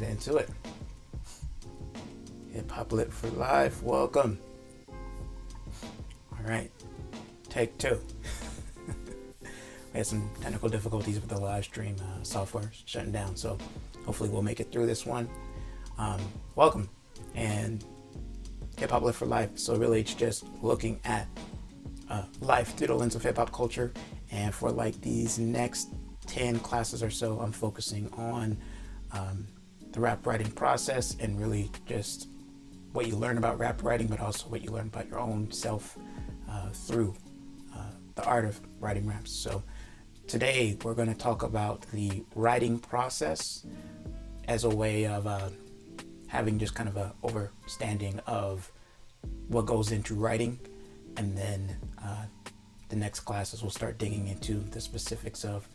get into it. Hip Hop Lit for Life. Welcome. All right, take two. We had some technical difficulties with the live stream software shutting down, so hopefully we'll make it through this one. Welcome, and Hip Hop Lit for Life. So really, it's just looking at life through the lens of hip hop culture. And for like these next 10 classes or so, I'm focusing on the rap writing process and really just what you learn about rap writing, but also what you learn about your own self through the art of writing raps. So today we're going to talk about the writing process as a way of having just kind of a understanding of what goes into writing, and then the next classes we'll start digging into the specifics of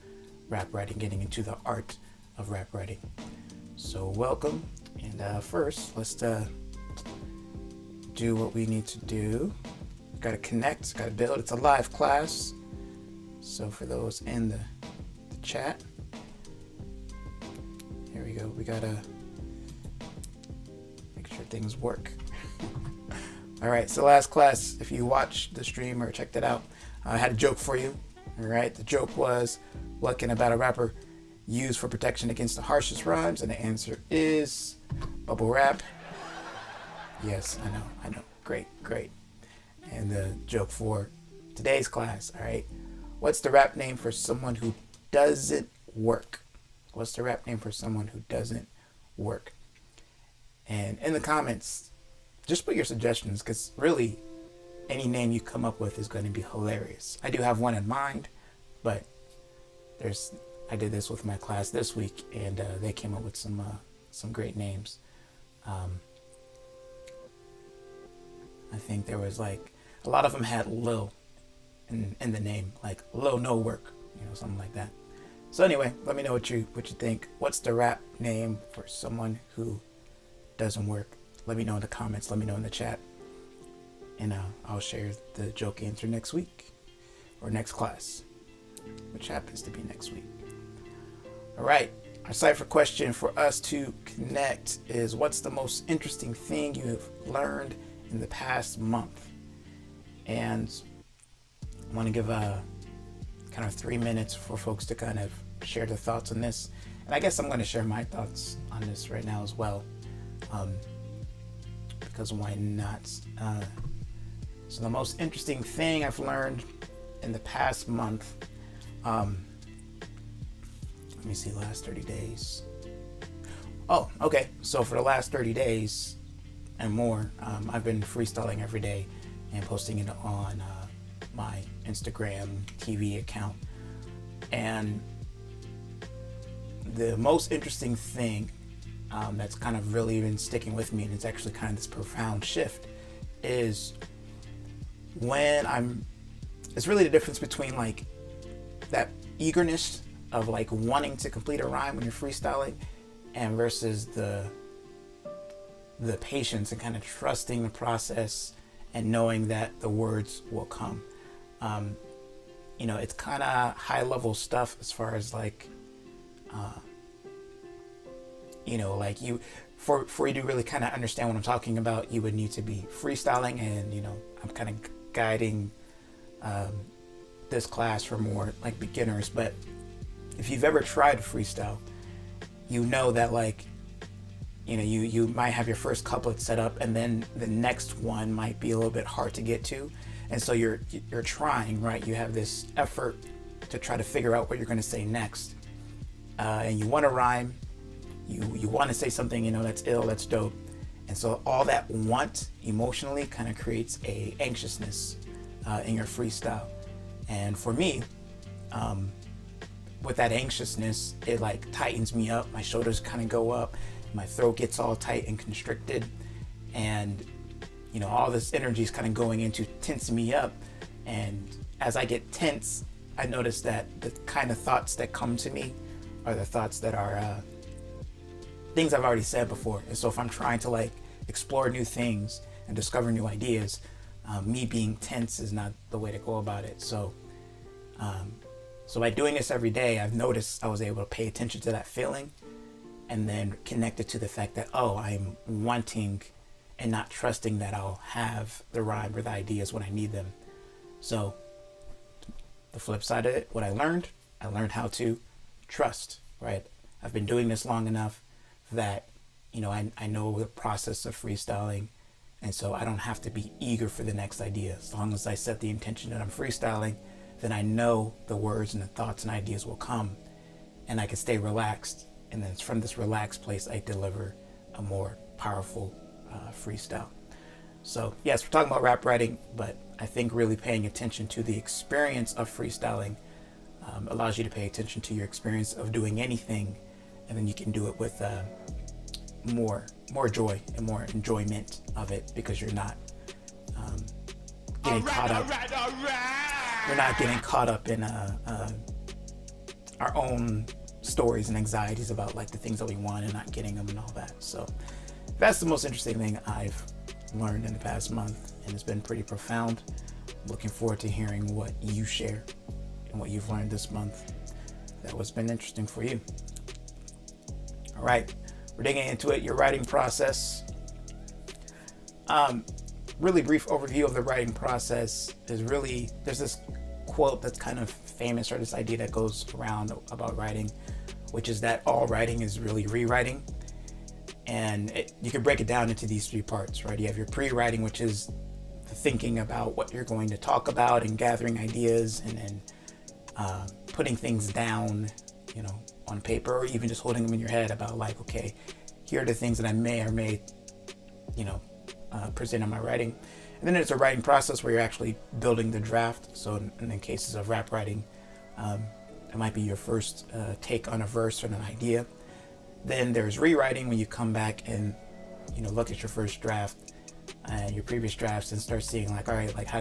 rap writing, getting into the art of rap writing. So welcome, and first let's do what we need to do. Got to connect, got to build. It's a live class, so for those in the chat, here we go. We gotta make sure things work. All right, so last class, if you watched the stream or checked it out, I had a joke for you. All right, the joke was, what can a battle rapper use for protection against the harshest rhymes? And the answer is bubble wrap. Yes, I know. Great. And the joke for today's class, all right, what's the rap name for someone who doesn't work? What's the rap name for someone who doesn't work? And in the comments, just put your suggestions, because really any name you come up with is going to be hilarious. I do have one in mind, but I did this with my class this week, and they came up with some great names. I think there was like a lot of them had Lil in the name, like Lil No Work, something like that. So anyway, let me know what you think. What's the rap name for someone who doesn't work? Let me know in the comments. Let me know in the chat, and I'll share the joke answer next week or next class, which happens to be next week. All right, our Cypher question for us to connect is, what's the most interesting thing you have learned in the past month? And I want to give a kind of 3 minutes for folks to kind of share their thoughts on this. And I guess I'm going to share my thoughts on this right now as well, because why not? So the most interesting thing I've learned in the past month, let me see, last 30 days. Oh, okay. So for the last 30 days and more, I've been freestyling every day and posting it on my Instagram TV account. And the most interesting thing that's kind of really been sticking with me, and it's actually kind of this profound shift, is it's really the difference between like that eagerness of like wanting to complete a rhyme when you're freestyling, and versus the patience and kind of trusting the process and knowing that the words will come. It's kind of high level stuff as far as like, like for you to really kind of understand what I'm talking about, you would need to be freestyling, and I'm kind of guiding this class for more like beginners. But if you've ever tried to freestyle, that like, you might have your first couplet set up, and then the next one might be a little bit hard to get to. And so you're trying, right? You have this effort to try to figure out what you're going to say next. And you want to rhyme. You want to say something, that's ill, that's dope. And so all that want emotionally kind of creates a anxiousness in your freestyle. And for me, with that anxiousness, it like tightens me up. My shoulders kind of go up. My throat gets all tight and constricted. And, all this energy is kind of going into tensing me up. And as I get tense, I notice that the kind of thoughts that come to me are the thoughts that are things I've already said before. And so if I'm trying to like explore new things and discover new ideas, me being tense is not the way to go about it. So by doing this every day, I've noticed I was able to pay attention to that feeling and then connect it to the fact that, oh, I'm wanting and not trusting that I'll have the rhyme or the ideas when I need them. So the flip side of it, what I learned how to trust, right? I've been doing this long enough that, I know the process of freestyling. And so I don't have to be eager for the next idea. As long as I set the intention that I'm freestyling, then I know the words and the thoughts and ideas will come, and I can stay relaxed. And then it's from this relaxed place I deliver a more powerful freestyle. So yes, we're talking about rap writing, but I think really paying attention to the experience of freestyling allows you to pay attention to your experience of doing anything, and then you can do it with more joy and more enjoyment of it, because you're not getting caught up. We're not getting caught up in our own stories and anxieties about like the things that we want and not getting them and all that. So that's the most interesting thing I've learned in the past month, and it's been pretty profound. I'm looking forward to hearing what you share and what you've learned this month that was been interesting for you. All right, we're digging into it. Your writing process. Really brief overview of the writing process is really, there's this quote that's kind of famous, or this idea that goes around about writing, which is that all writing is really rewriting. And you can break it down into these three parts, right? You have your pre-writing, which is the thinking about what you're going to talk about and gathering ideas, and then putting things down, on paper, or even just holding them in your head about like, okay, here are the things that I may or may, present in my writing. And then there's a writing process where you're actually building the draft. So in the cases of rap writing, it might be your first take on a verse or an idea. Then there's rewriting, when you come back and look at your first draft and your previous drafts and start seeing like, all right, like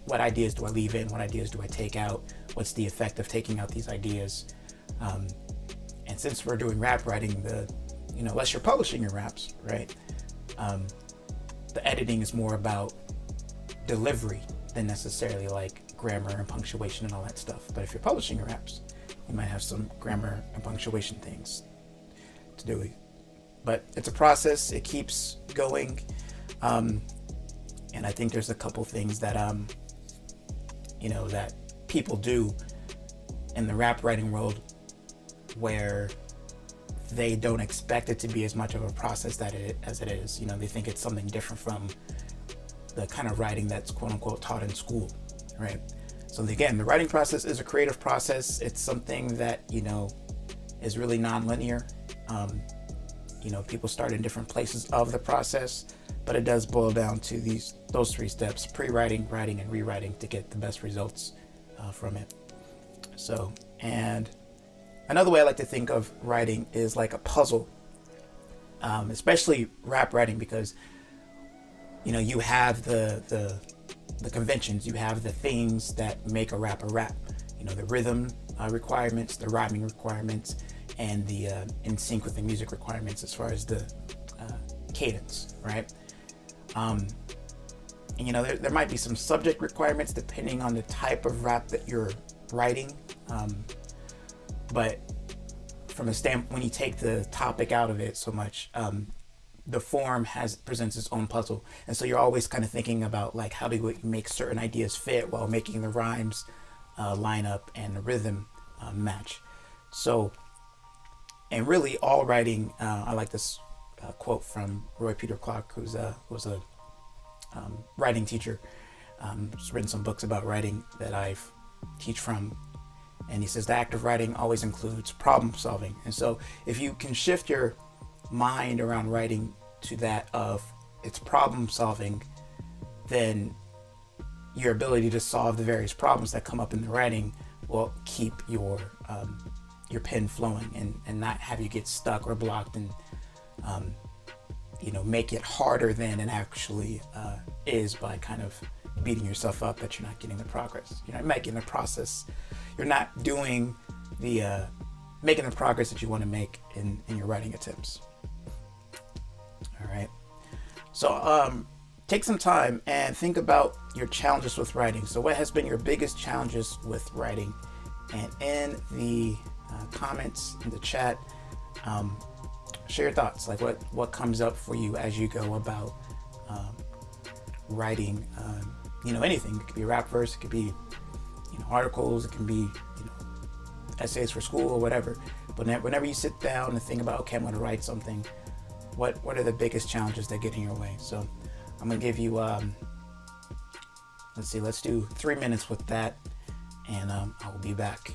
what ideas do I leave in, what ideas do I take out, what's the effect of taking out these ideas. And since we're doing rap writing, unless you're publishing your raps, right, the editing is more about delivery than necessarily like grammar and punctuation and all that stuff. But if you're publishing your raps, you might have some grammar and punctuation things to do. But it's a process. It keeps going. And I think there's a couple things that, that people do in the rap writing world where they don't expect it to be as much of a process as it is. They think it's something different from the kind of writing that's quote unquote taught in school, right? So again, the writing process is a creative process. It's something that, is really non-linear. People start in different places of the process, but it does boil down to those three steps: pre-writing, writing, and rewriting to get the best results from it. So, and another way I like to think of writing is like a puzzle, especially rap writing, because you have the conventions, you have the things that make a rap, the rhythm requirements, the rhyming requirements, and the in sync with the music requirements as far as the cadence, right? And there might be some subject requirements depending on the type of rap that you're writing, but from a standpoint, when you take the topic out of it so much, the form presents its own puzzle. And so you're always kind of thinking about like, how do we make certain ideas fit while making the rhymes line up and the rhythm match. So, and really all writing, I like this quote from Roy Peter Clark, who was a writing teacher. He's written some books about writing that I've teach from. And he says the act of writing always includes problem solving. And so if you can shift your mind around writing to that of it's problem solving, then your ability to solve the various problems that come up in the writing will keep your pen flowing and not have you get stuck or blocked and make it harder than it actually is by kind of beating yourself up that you're not getting the progress. You're not making the process. You're not doing the making the progress that you want to make in your writing attempts. All right. So take some time and think about your challenges with writing. So what has been your biggest challenges with writing? And in the comments in the chat, share your thoughts. Like what comes up for you as you go about writing, anything. It could be a rap verse, it could be, articles, it can be, essays for school or whatever. But whenever you sit down and think about, okay, I'm going to write something, what are the biggest challenges that get in your way? So I'm going to give you, let's do 3 minutes with that, and I will be back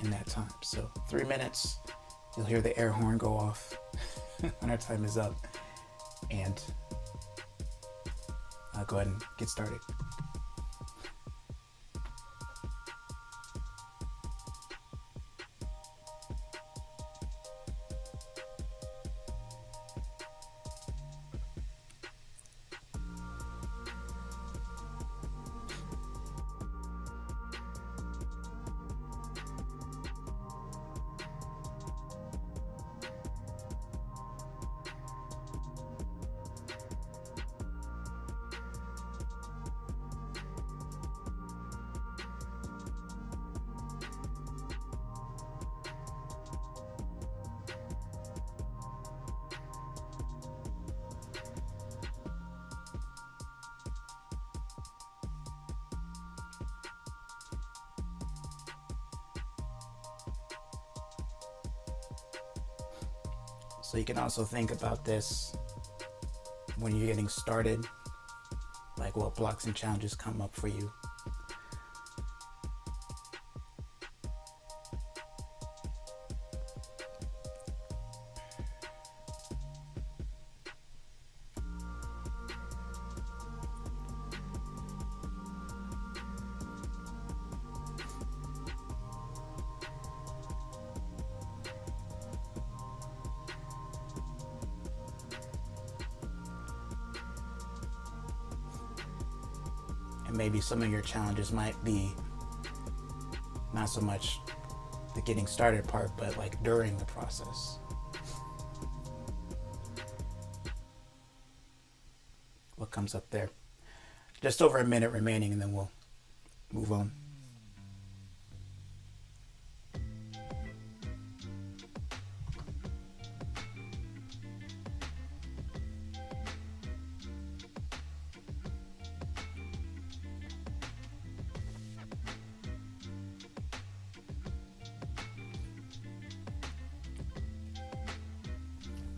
in that time. So 3 minutes, you'll hear the air horn go off when our time is up, and I'll go ahead and get started. So you can also think about this when you're getting started, like what blocks and challenges come up for you. Maybe some of your challenges might be not so much the getting started part, but like during the process. What comes up there? Just over a minute remaining, and then we'll move on.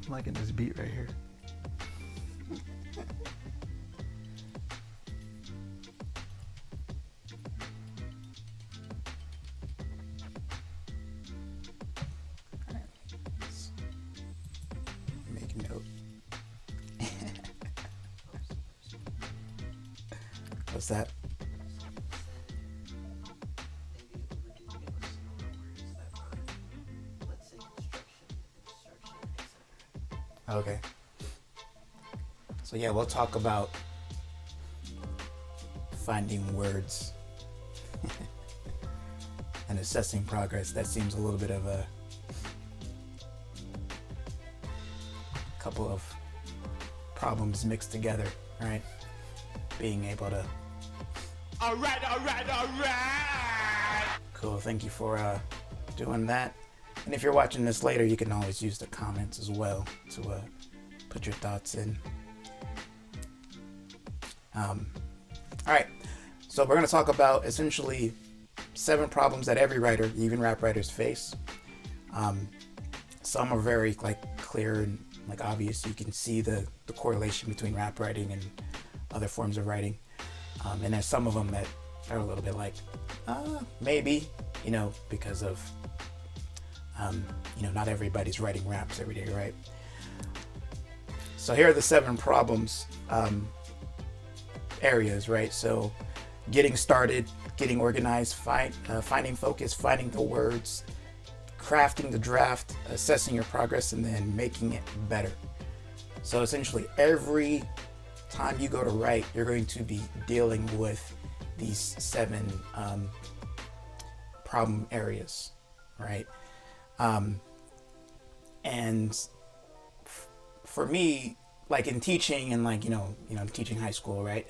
I'm liking this beat right here. Make a note. What's that? Okay. So yeah, we'll talk about finding words and assessing progress. That seems a little bit of a couple of problems mixed together, right? Being able to. All right. Cool. Thank you for doing that. And if you're watching this later, you can always use the comments as well to put your thoughts in. All right, so we're going to talk about essentially 7 problems that every writer, even rap writers, face. Some are very clear and obvious. You can see the correlation between rap writing and other forms of writing. And there's some of them that are a little bit maybe, because of not everybody's writing raps every day, right? So here are the 7 problems, areas, right? So getting started, getting organized, finding focus, finding the words, crafting the draft, assessing your progress, and then making it better. So essentially every time you go to write, you're going to be dealing with these 7 problem areas, right? And for me, in teaching and I'm teaching high school, right?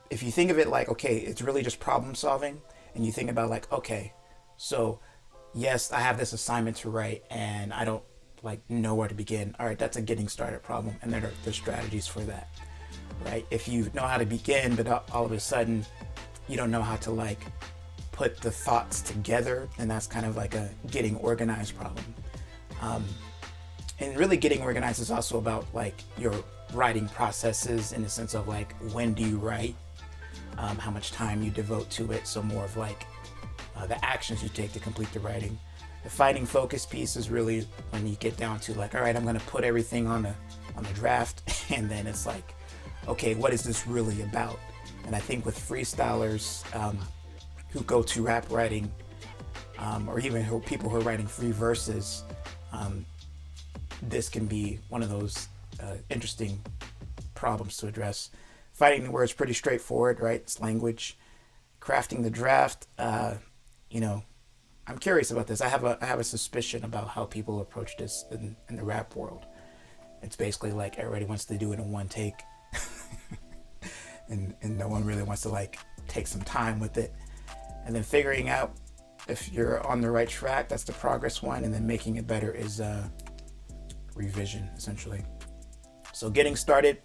If you think of it okay, it's really just problem solving, and you think about okay, so yes, I have this assignment to write and I don't like know where to begin. All right, that's a getting started problem, and there's strategies for that, right? If you know how to begin, but all of a sudden you don't know how to like put the thoughts together, and that's kind of like a getting organized problem. And really getting organized is also about like your writing processes, in the sense of like, when do you write, how much time you devote to it. So more of like the actions you take to complete the writing. The finding focus piece is really when you get down to like, all right, I'm going to put everything on the draft, and then it's like, okay, what is this really about? And I think with freestylers who go to rap writing, or even people who are writing free verses, this can be one of those interesting problems to address. Finding the words pretty straightforward, right? It's language. Crafting the draft, I'm curious about this. I have a suspicion about how people approach this in the rap world. It's basically like everybody wants to do it in one take, and no one really wants to like take some time with it. And then figuring out if you're on the right track, that's the progress one, and then making it better is revision, essentially. So getting started,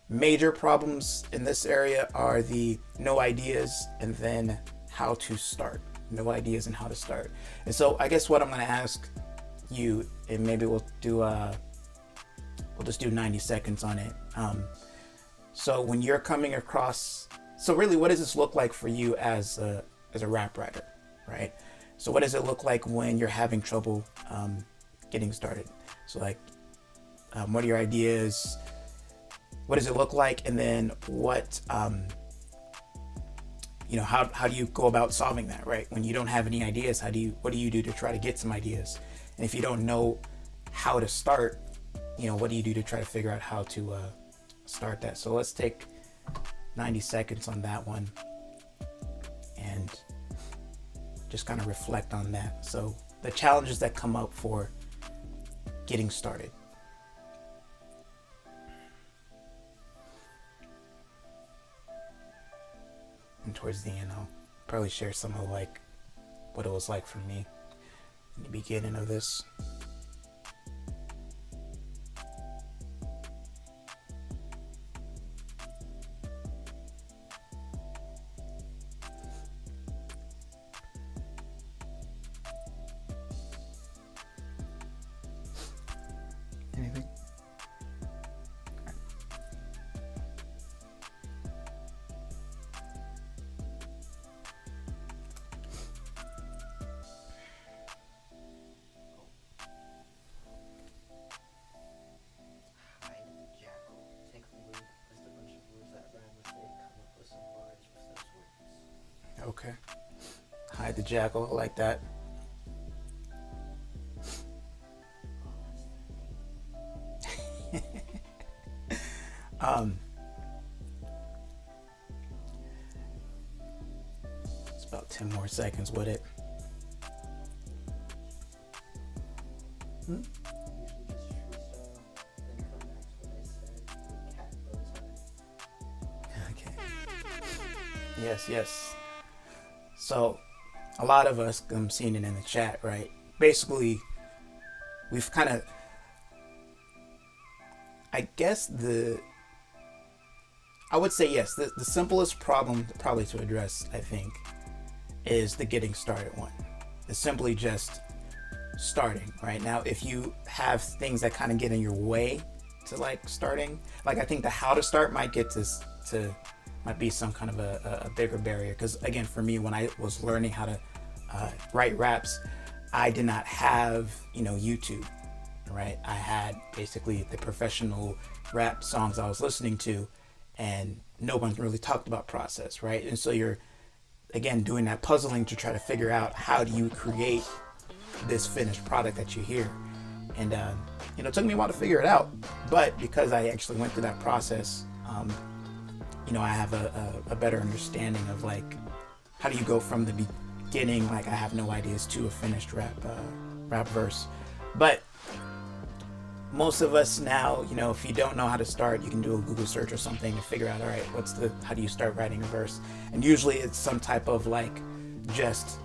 major problems in this area are the no ideas and then how to start. No ideas and how to start. And so I guess what I'm going to ask you, and maybe we'll just do 90 seconds on it. So when you're coming across, so really, what does this look like for you as a rap writer, right? So what does it look like when you're having trouble getting started? So like, what are your ideas? What does it look like? And then what, how do you go about solving that, right? When you don't have any ideas, what do you do to try to get some ideas? And if you don't know how to start, what do you do to try to figure out how to start that? So let's take 90 seconds on that one and just kind of reflect on that. So the challenges that come up for getting started. And towards the end, I'll probably share some of like what it was like for me in the beginning of this. Anything? Okay. Hide the jackal, I like that. It's about 10 more seconds with it. Okay. Yes. So a lot of us, I'm seeing it in the chat, right? Basically, we've kind of, I guess I would say yes, the simplest problem probably to address, I think, is the getting started one. It's simply just starting, right? Now, if you have things that kind of get in your way to like starting, like I think the how to start might get might be some kind of a bigger barrier. Because again, for me, when I was learning how to write raps, I did not have, YouTube, right? I had basically the professional rap songs I was listening to, and no one really talked about process, right? And so you're, again, doing that puzzling to try to figure out how do you create this finished product that you hear. And, it took me a while to figure it out, but because I actually went through that process, I have a better understanding of like, how do you go from the beginning, like I have no ideas, to a finished rap verse. But most of us now, if you don't know how to start, you can do a Google search or something to figure out, all right, how do you start writing a verse? And usually it's some type of like, just,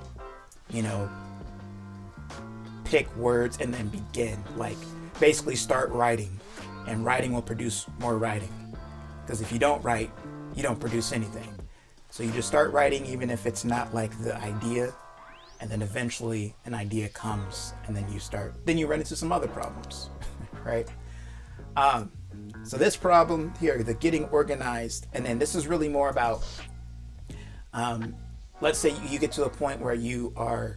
pick words and then begin. Like basically start writing, and writing will produce more writing. Because if you don't write, you don't produce anything. So you just start writing, even if it's not like the idea, and then eventually an idea comes, and then you run into some other problems, right? So this problem here, the getting organized, and then this is really more about, let's say you get to a point where you are,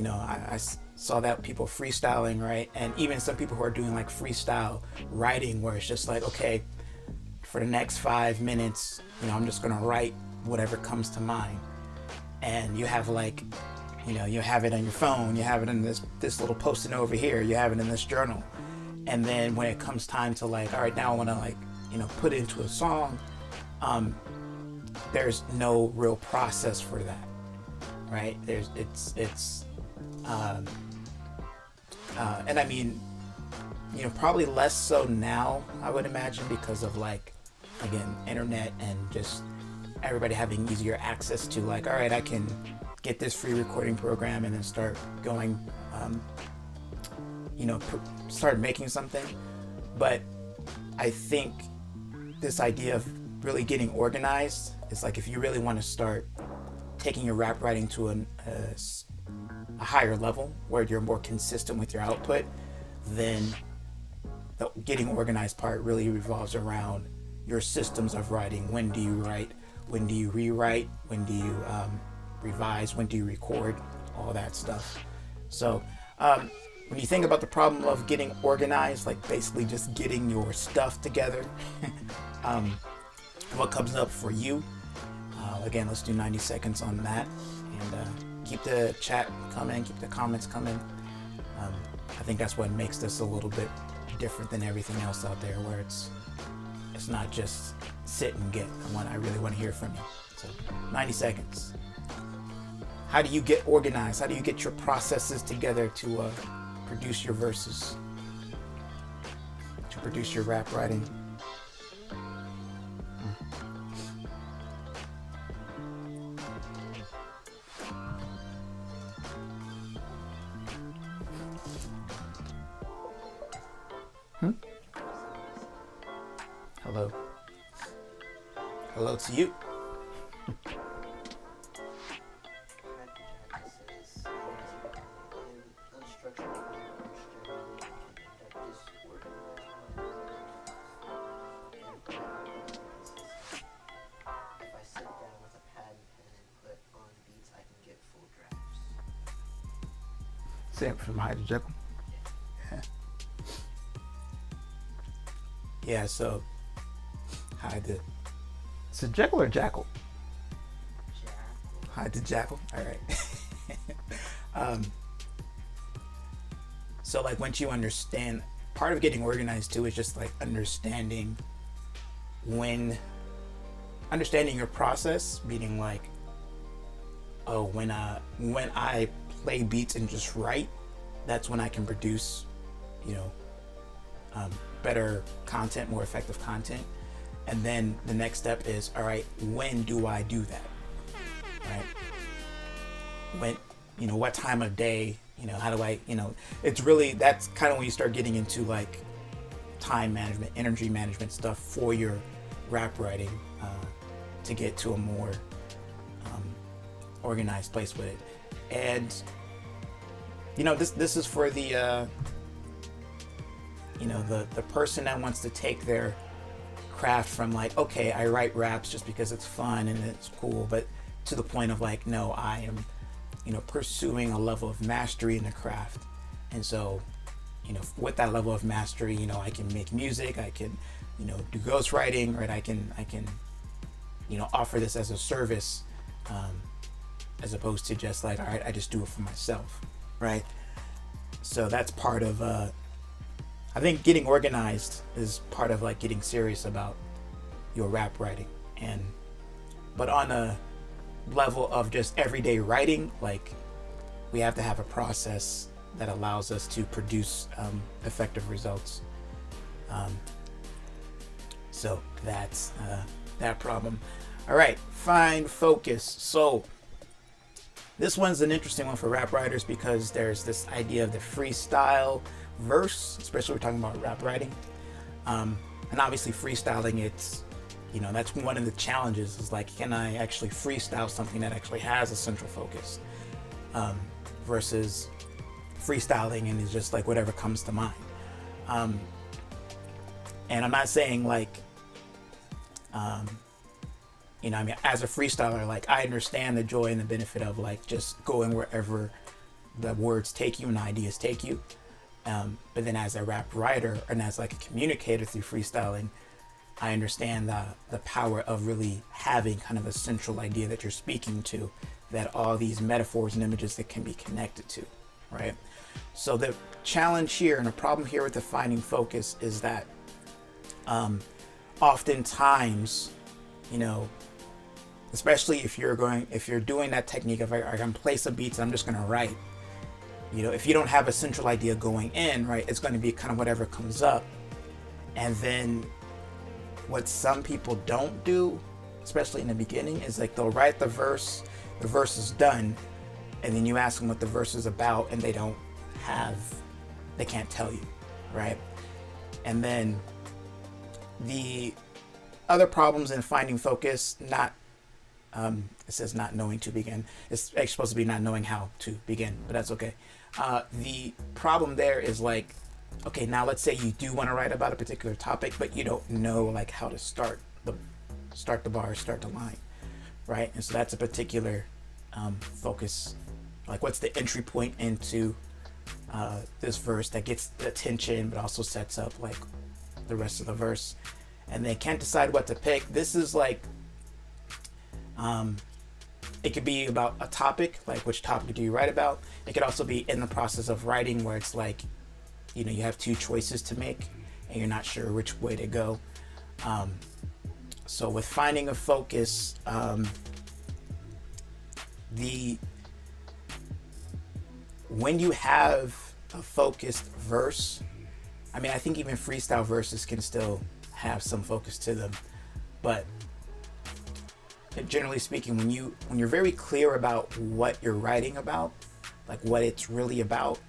I saw that people freestyling, right? And even some people who are doing like freestyle writing, where it's just like, okay, for the next 5 minutes, I'm just gonna write whatever comes to mind. And you have like, you have it on your phone, you have it in this little post-it over here, you have it in this journal. And then when it comes time to like, all right, now I want to like, put it into a song, there's no real process for that, right? And I mean, probably less so now, I would imagine, because of like, again, internet and just everybody having easier access to like, all right, I can get this free recording program and then start going, start making something. But I think this idea of really getting organized is like, if you really want to start taking your rap writing to a higher level where you're more consistent with your output, then the getting organized part really revolves around your systems of writing. When do you write? When do you rewrite? When do you revise? When do you record? All that stuff. So when you think about the problem of getting organized, like basically just getting your stuff together, what comes up for you? Again, let's do 90 seconds on that, and keep the chat coming, keep the comments coming. I think that's what makes this a little bit different than everything else out there, where it's not just sit and get. I really want to hear from you. So 90 seconds. How do you get organized? How do you get your processes together to produce your verses, to produce your rap writing? Hello. Hello to you. Sam from Hide to Jekyll. Yeah, so Hide to... Is it Jekyll or Jackal? Jackal. Hide to Jackal. All right. So like once you understand, part of getting organized too is just like understanding your process, meaning like, oh, when I play beats and just write, that's when I can produce, better content, more effective content. And then the next step is, all right, when do I do that? Right? When, what time of day, how do I, it's really, that's kind of when you start getting into like time management, energy management stuff for your rap writing, to get to a more organized place with it. And this is for the the person that wants to take their craft from like, okay, I write raps just because it's fun and it's cool, but to the point of like, no, I am pursuing a level of mastery in the craft. And so with that level of mastery, I can make music, I can do ghostwriting, right? I can offer this as a service, as opposed to just like, all right, I just do it for myself, right? So that's part of I think getting organized is part of like getting serious about your rap writing. But on a level of just everyday writing, like we have to have a process that allows us to produce effective results. So that's that problem. All right, find focus. So This one's an interesting one for rap writers because there's this idea of the freestyle verse, especially we're talking about rap writing. And obviously freestyling, it's, that's one of the challenges is like, can I actually freestyle something that actually has a central focus versus freestyling and it's just like whatever comes to mind. And I'm not saying like, as a freestyler, like I understand the joy and the benefit of like just going wherever the words take you and ideas take you. But then as a rap writer and as like a communicator through freestyling, I understand the power of really having kind of a central idea that you're speaking to, that all these metaphors and images that can be connected to, right? So the challenge here and the problem here with defining focus is that oftentimes, especially if you're doing that technique of I can play some beats and I'm just going to write, if you don't have a central idea going in, right, it's going to be kind of whatever comes up. And then what some people don't do, especially in the beginning, is like they'll write the verse is done, and then you ask them what the verse is about and they can't tell you, right? And then the other problems in finding focus, it says not knowing to begin. It's actually supposed to be not knowing how to begin, but that's okay. The problem there is like, okay, now let's say you do want to write about a particular topic, but you don't know like how to start the bar, start the line, right? And so that's a particular focus. Like what's the entry point into this verse that gets the attention, but also sets up like the rest of the verse, and they can't decide what to pick. This is like, it could be about a topic, like which topic do you write about? It could also be in the process of writing where it's like, you have two choices to make and you're not sure which way to go. So with finding a focus, when you have a focused verse, I think even freestyle verses can still have some focus to them, but generally speaking, when you're very clear about what you're writing about, like what it's really about,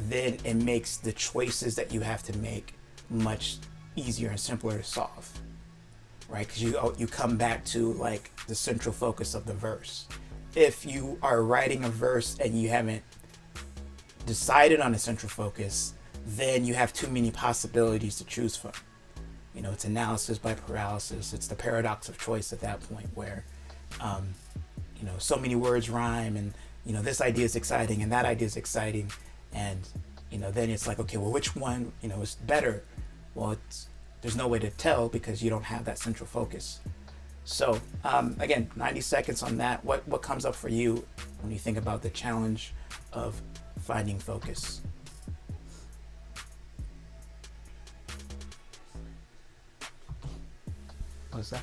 then it makes the choices that you have to make much easier and simpler to solve, right? Because you come back to like the central focus of the verse. If you are writing a verse and you haven't decided on a central focus, then you have too many possibilities to choose from. It's analysis by paralysis. It's the paradox of choice at that point where so many words rhyme and this idea is exciting and that idea is exciting, and then it's like, okay, well, which one is better? Well, there's no way to tell because you don't have that central focus. So again, 90 seconds on that. What comes up for you when you think about the challenge of finding focus? What's that?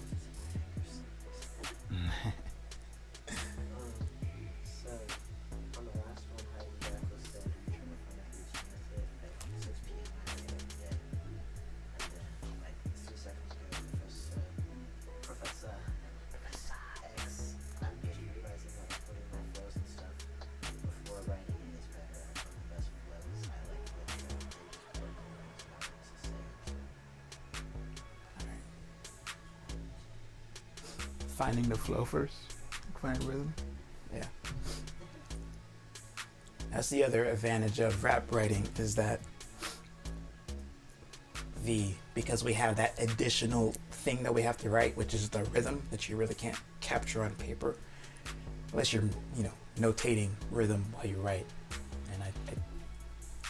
Finding the flow first, finding rhythm. Yeah. That's the other advantage of rap writing, is that because we have that additional thing that we have to write, which is the rhythm that you really can't capture on paper unless you're notating rhythm while you write. And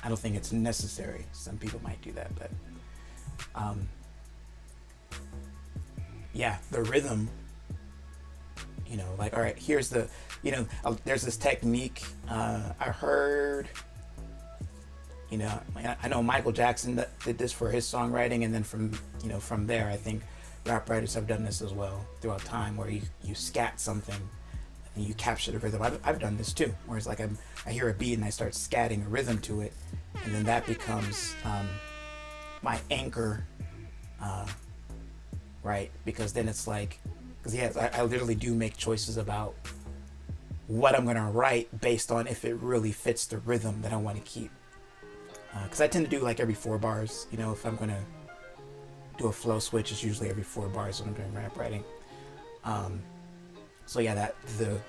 I don't think it's necessary. Some people might do that, but the rhythm, like, all right, here's the, there's this technique I heard, I know Michael Jackson did this for his songwriting, and then from there, I think rap writers have done this as well throughout time, where you scat something and you capture the rhythm. I've done this too, where it's like I hear a beat and I start scatting a rhythm to it, and then that becomes my anchor, right? Because then it's like, I literally do make choices about what I'm going to write based on if it really fits the rhythm that I want to keep. Because I tend to do like every 4 bars. You know, if I'm going to do a flow switch, it's usually every 4 bars when I'm doing rap writing. So yeah, that the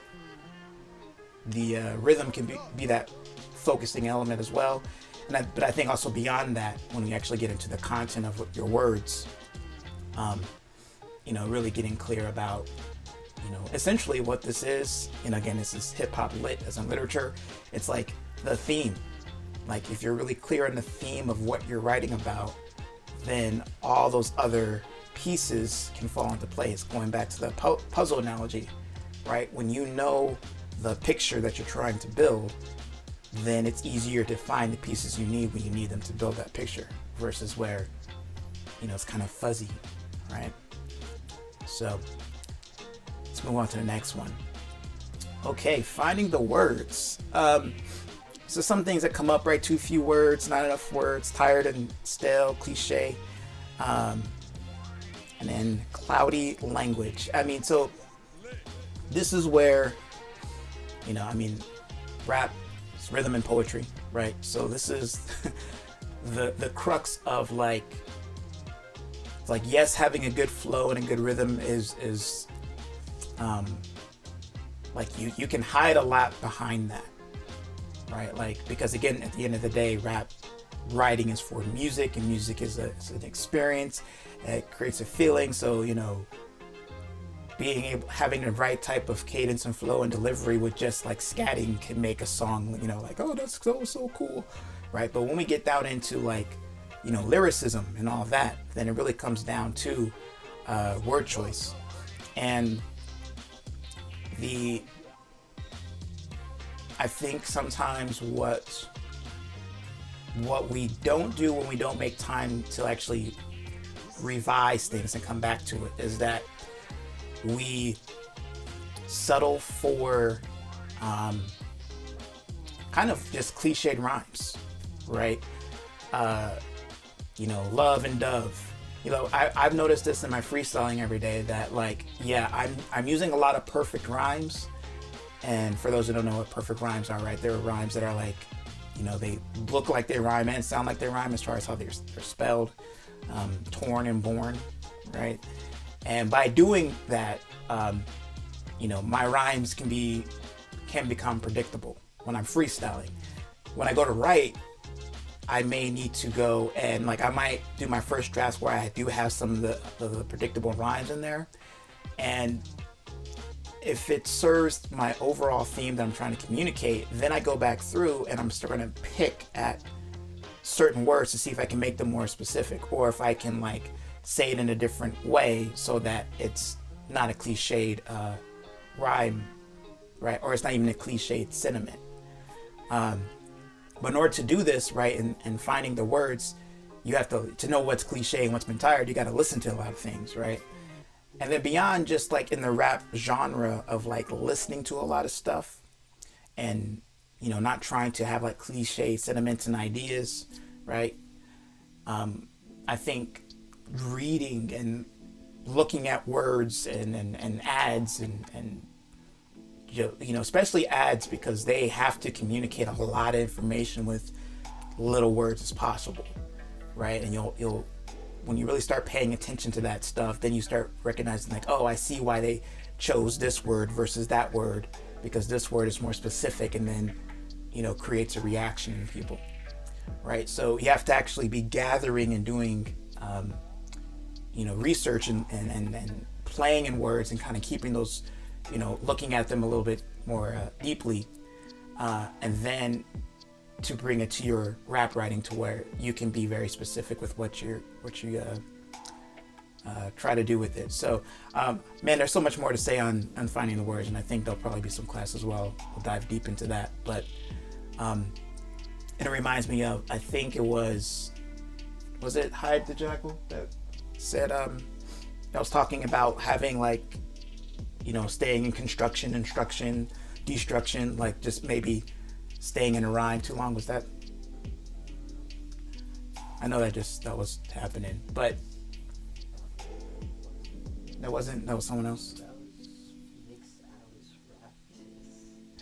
rhythm can be that focusing element as well. But I think also beyond that, when we actually get into the content of your words, really getting clear about, essentially what this is. And again, this is hip hop lit as in literature. It's like the theme. Like if you're really clear on the theme of what you're writing about, then all those other pieces can fall into place. Going back to the puzzle analogy, right? When you know the picture that you're trying to build, then it's easier to find the pieces you need when you need them to build that picture versus where, it's kind of fuzzy, right? So let's move on to the next one. Okay, finding the words. So some things that come up, right? Too few words, not enough words, tired and stale, cliche. And then cloudy language. So this is where, rap is rhythm and poetry, right? So this is the crux of yes, having a good flow and a good rhythm is you can hide a lot behind that, right? Because again, at the end of the day, rap writing is for music, and music is an experience. It creates a feeling. So having the right type of cadence and flow and delivery with just like scatting can make a song, oh, that's so cool, right? But when we get down into lyricism and all that, then it really comes down to word choice. And I think sometimes what we don't do when we don't make time to actually revise things and come back to it is that we settle for kind of just cliched rhymes, right? Love and dove. I've noticed this in my freestyling every day that I'm using a lot of perfect rhymes. And for those who don't know what perfect rhymes are, right? There are rhymes that are they look like they rhyme and sound like they rhyme as far as how they're spelled, torn and born, right? And by doing that, my rhymes can become predictable when I'm freestyling. When I go to write, I may need to go and I might do my first drafts where I do have some of the predictable rhymes in there. And if it serves my overall theme that I'm trying to communicate, then I go back through and I'm starting to pick at certain words to see if I can make them more specific, or if I can say it in a different way so that it's not a cliched rhyme, right? Or it's not even a cliched sentiment. But in order to do this, right, and finding the words, you have to know what's cliche and what's been tired. You got to listen to a lot of things, right? And then beyond just in the rap genre of listening to a lot of stuff and, not trying to have cliche sentiments and ideas, right? I think reading and looking at words and ads and especially ads, because they have to communicate a lot of information with little words as possible, right? And you'll when you really start paying attention to that stuff, then you start recognizing oh, I see why they chose this word versus that word, because this word is more specific and then creates a reaction in people, right? So you have to actually be gathering and doing research and playing in words and kind of keeping those, looking at them a little bit more deeply, and then to bring it to your rap writing to where you can be very specific with what you try to do with it. So man, there's so much more to say on finding the words, and I think there'll probably be some class as well. We'll dive deep into that. But it reminds me of, I think it was it Hyde the Jackal that said I was talking about having staying in construction, instruction, destruction, just maybe staying in a rhyme too long. Was that? I know that was happening, but that was someone else. That was Nick's Alice Raptis.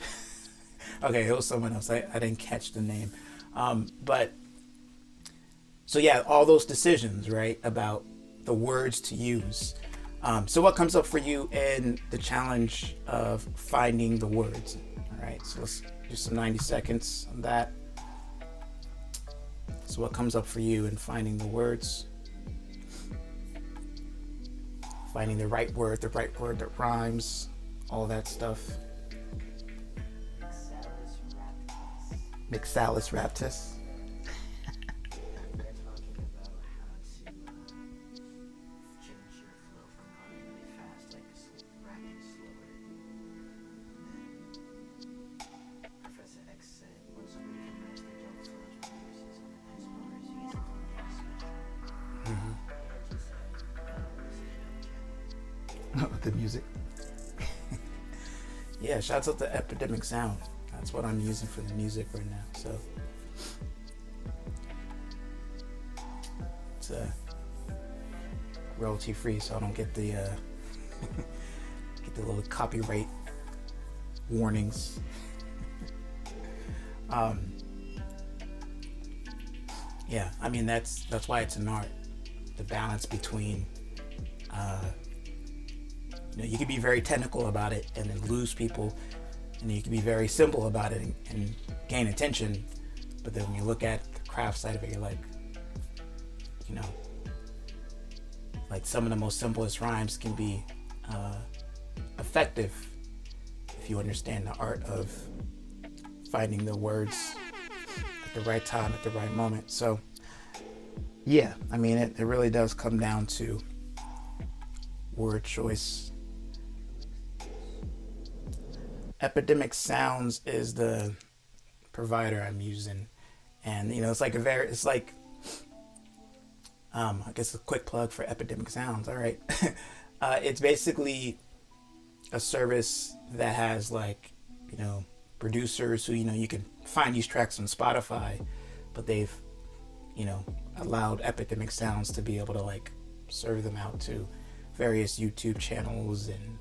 Okay, it was someone else. I didn't catch the name. But so yeah, all those decisions, right, about the words to use. So what comes up for you in the challenge of finding the words? All right, so let's do some 90 seconds on that. So what comes up for you in finding the words? Finding the right word that rhymes, all that stuff. Mixalis raptus. The music. Yeah, shouts out to Epidemic Sound. That's what I'm using for the music right now. So it's royalty free, so I don't get the get the little copyright warnings. Yeah, I mean that's why it's an art. The balance between you can be very technical about it and then lose people, and you can be very simple about it and gain attention. But then when you look at the craft side of it, you're like, like some of the most simplest rhymes can be effective if you understand the art of finding the words at the right time, at the right moment. So yeah, I mean, it really does come down to word choice. Epidemic Sounds is the provider I'm using, and it's like I guess a quick plug for Epidemic Sounds. All right. It's basically a service that has producers who you can find these tracks on Spotify, but they've allowed Epidemic Sounds to be able to serve them out to various YouTube channels and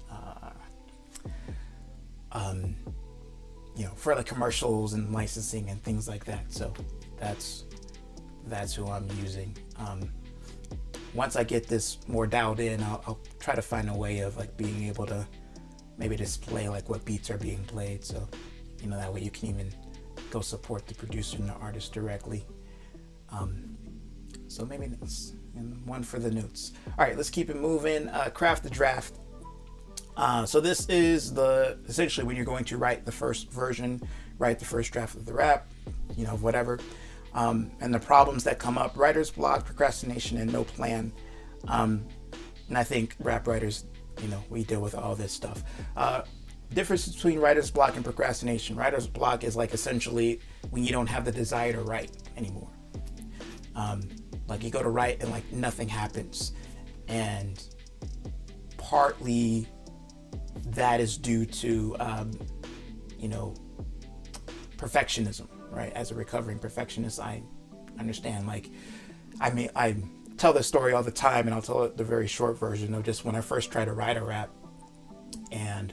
for commercials and licensing and things like that. So that's who I'm using. Once I get this more dialed in, I'll try to find a way of being able to maybe display what beats are being played, so that way you can even go support the producer and the artist directly. So maybe that's one for the notes. All right, let's keep it moving. Craft the draft. So this is essentially when you're going to write the first version, write the first draft of the rap, whatever. And the problems that come up: writer's block, procrastination, and no plan. And I think rap writers, we deal with all this stuff. Difference between writer's block and procrastination. Writer's block is essentially when you don't have the desire to write anymore. You go to write and nothing happens. And partly that is due to, perfectionism, right? As a recovering perfectionist, I understand. I tell this story all the time, and I'll tell it the very short version of just when I first tried to write a rap. And,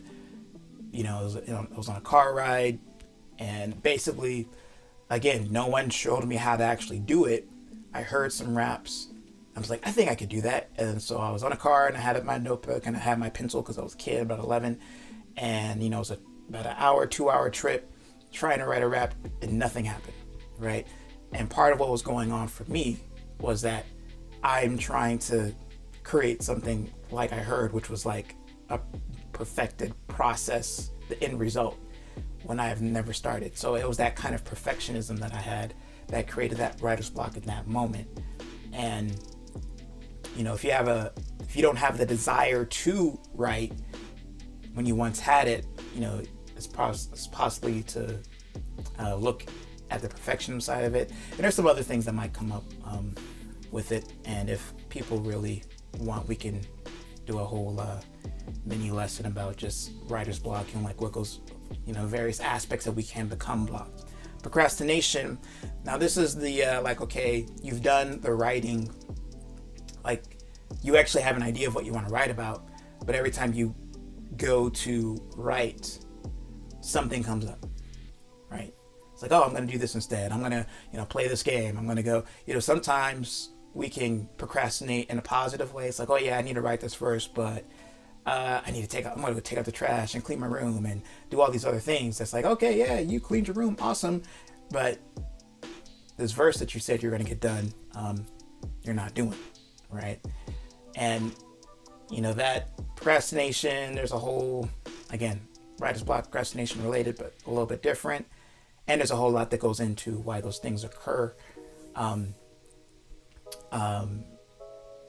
I was on a car ride, and basically, again, no one showed me how to actually do it. I heard some raps. I was like, I think I could do that. And so I was on a car, and I had my notebook, and I had my pencil because I was a kid, about 11. And, it was about an hour, 2-hour trip trying to write a rap, and nothing happened, right? And part of what was going on for me was that I'm trying to create something like I heard, which was a perfected process, the end result, when I have never started. So it was that kind of perfectionism that I had that created that writer's block in that moment. And if you don't have the desire to write when you once had it, it's possibly to look at the perfectionism side of it. And there's some other things that might come up with it. And if people really want, we can do a whole mini lesson about just writer's block and what goes, various aspects that we can become blocked. Procrastination. Now this is the okay, you've done the writing, you actually have an idea of what you want to write about, but every time you go to write, something comes up, It's like, oh, I'm going to do this instead. I'm going to, play this game. I'm going to go, sometimes we can procrastinate in a positive way. It's like, oh yeah, I need to write this first, but I'm going to take out the trash and clean my room and do all these other things. That's like, okay, yeah, you cleaned your room. Awesome. But this verse that you said you're going to get done, you're not doing, right? And, that procrastination, there's a whole, again, writer's block, procrastination related, but a little bit different. And there's a whole lot that goes into why those things occur. And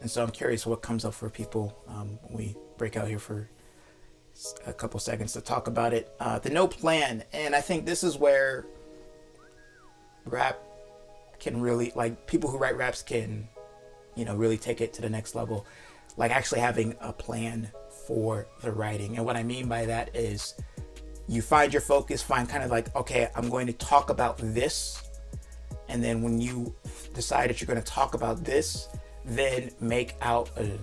so I'm curious what comes up for people when we break out here for a couple seconds to talk about it. The no plan. And I think this is where rap can really, like, people who write raps can, really take it to the next level. Like actually having a plan for the writing. And what I mean by that is you find your focus, find kind of like, okay, I'm going to talk about this. And then when you decide that you're going to talk about this, then make out a,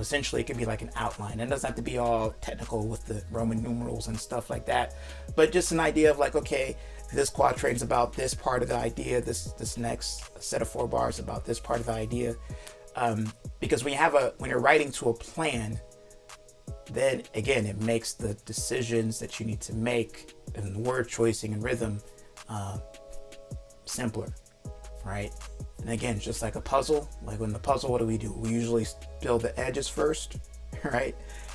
essentially it could be like an outline. It doesn't have to be all technical with the Roman numerals and stuff like that, but just an idea of like, okay, this quatrain's about this part of the idea, this next set of 4 bars about this part of the idea. Because when you're writing to a plan, then again, it makes the decisions that you need to make and word choicing and rhythm simpler, right? And again, just like a puzzle, like when the puzzle, what do? We usually build the edges first, right?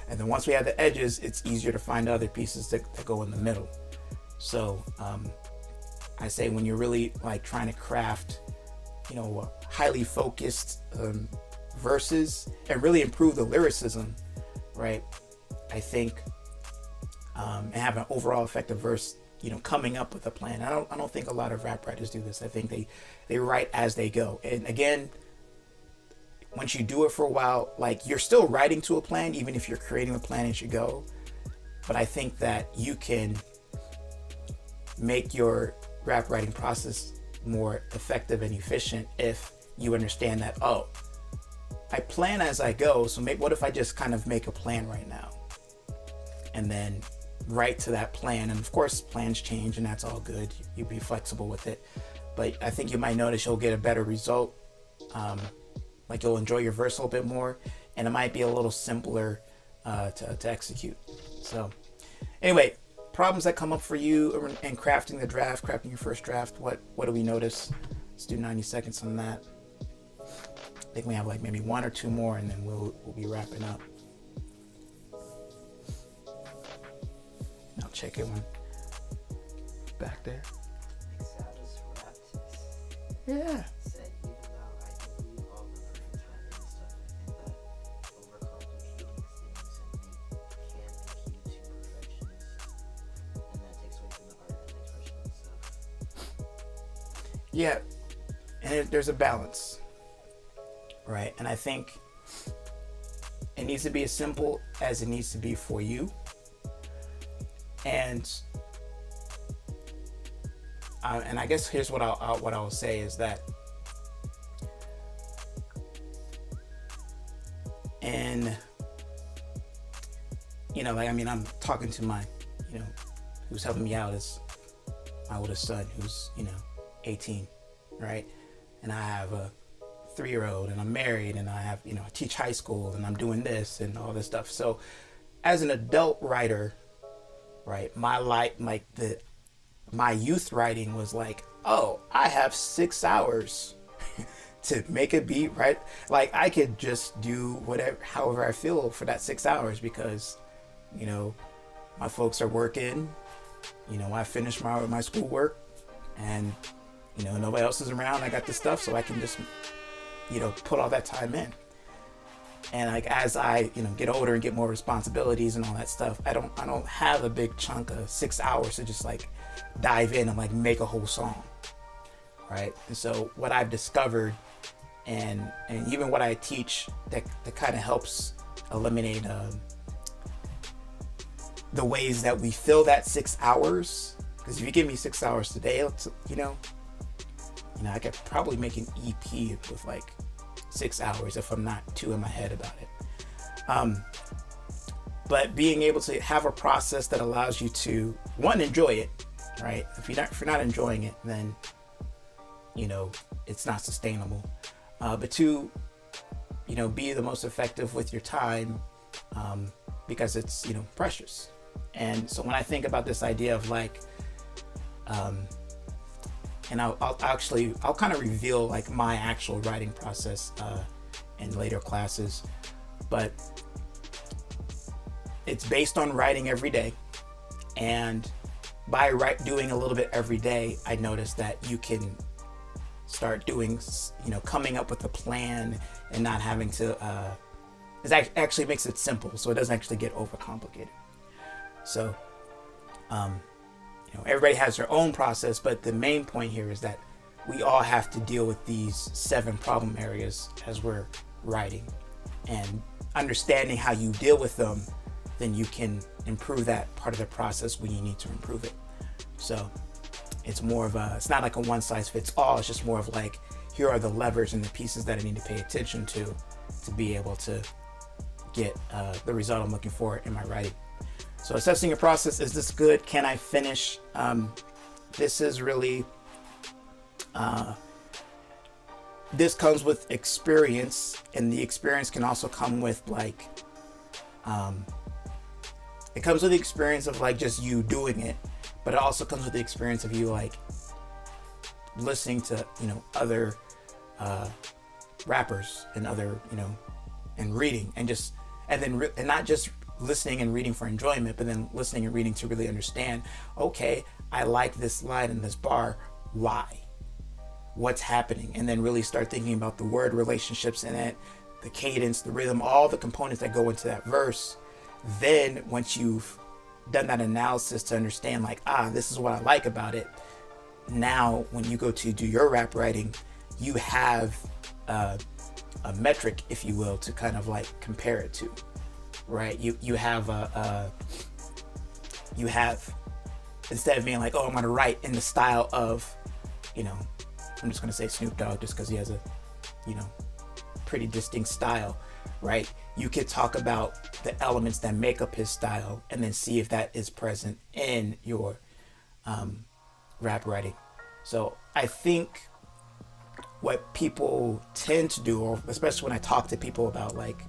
And then once we have the edges, it's easier to find other pieces that go in the middle. So I say when you're really like trying to craft, highly focused verses and really improve the lyricism, right? I think and have an overall effective verse, coming up with a plan. I don't think a lot of rap writers do this. I think they write as they go. And again, once you do it for a while, like you're still writing to a plan, even if you're creating a plan as you go. But I think that you can make your rap writing process more effective and efficient if you understand that, oh, I plan as I go. So what if I just kind of make a plan right now and then write to that plan? And of course plans change and that's all good. You be flexible with it. But I think you might notice you'll get a better result. Like you'll enjoy your verse a little bit more and it might be a little simpler to execute. So anyway, problems that come up for you in crafting the draft, crafting your first draft. What do we notice? Let's do 90 seconds on that. I think we have like maybe 1 or 2 more and then we'll be wrapping up. I'll check it when back there. Yeah. Yeah, and there's a balance, right? And I think it needs to be as simple as it needs to be for you. And I guess here's what I'll say is that, and I'm talking to my, who's helping me out is my oldest son, who's 18, right? And I have a 3-year-old and I'm married and I have, I teach high school and I'm doing this and all this stuff. So as an adult writer, right, my life, like my youth writing was like, oh, I have 6 hours to make a beat, right? Like I could just do whatever, however I feel for that 6 hours because, my folks are working, I finished my schoolwork and, nobody else is around. I got this stuff, so I can just, put all that time in. And like, as I, get older and get more responsibilities and all that stuff, I don't have a big chunk of 6 hours to just like dive in and like make a whole song. Right. And so what I've discovered and even what I teach that kind of helps eliminate, the ways that we fill that 6 hours. Because if you give me 6 hours today, I could probably make an EP with like 6 hours if I'm not too in my head about it. But being able to have a process that allows you to, one, enjoy it, right? If you're not enjoying it, then it's not sustainable. But two, be the most effective with your time, because it's precious. And so when I think about this idea of like, and I'll kind of reveal like my actual writing process in later classes, but it's based on writing every day. And by doing a little bit every day, I noticed that you can start doing, coming up with a plan and not having to, it actually makes it simple. So it doesn't actually get overcomplicated. So, everybody has their own process, but the main point here is that we all have to deal with these 7 problem areas as we're writing, and understanding how you deal with them, then you can improve that part of the process when you need to improve it. So it's more of it's not like a one size fits all. It's just more of like, here are the levers and the pieces that I need to pay attention to be able to get the result I'm looking for in my writing. So assessing your process, is this good? Can I finish? This is really, this comes with experience, and the experience can also come with like, it comes with the experience of like just you doing it, but it also comes with the experience of you like listening to, other rappers and other, and reading and not just listening and reading for enjoyment, but then listening and reading to really understand, okay, I like this line in this bar. Why? What's happening? And then really start thinking about the word relationships in it, the cadence, the rhythm, all the components that go into that verse. Then once you've done that analysis to understand like, this is what I like about it. Now, when you go to do your rap writing, you have a metric, if you will, to kind of like compare it to, right? You have instead of being like, I'm going to write in the style of, I'm just going to say Snoop Dogg just because he has a, pretty distinct style, right? You could talk about the elements that make up his style and then see if that is present in your rap writing. So I think what people tend to do, or especially when I talk to people about like,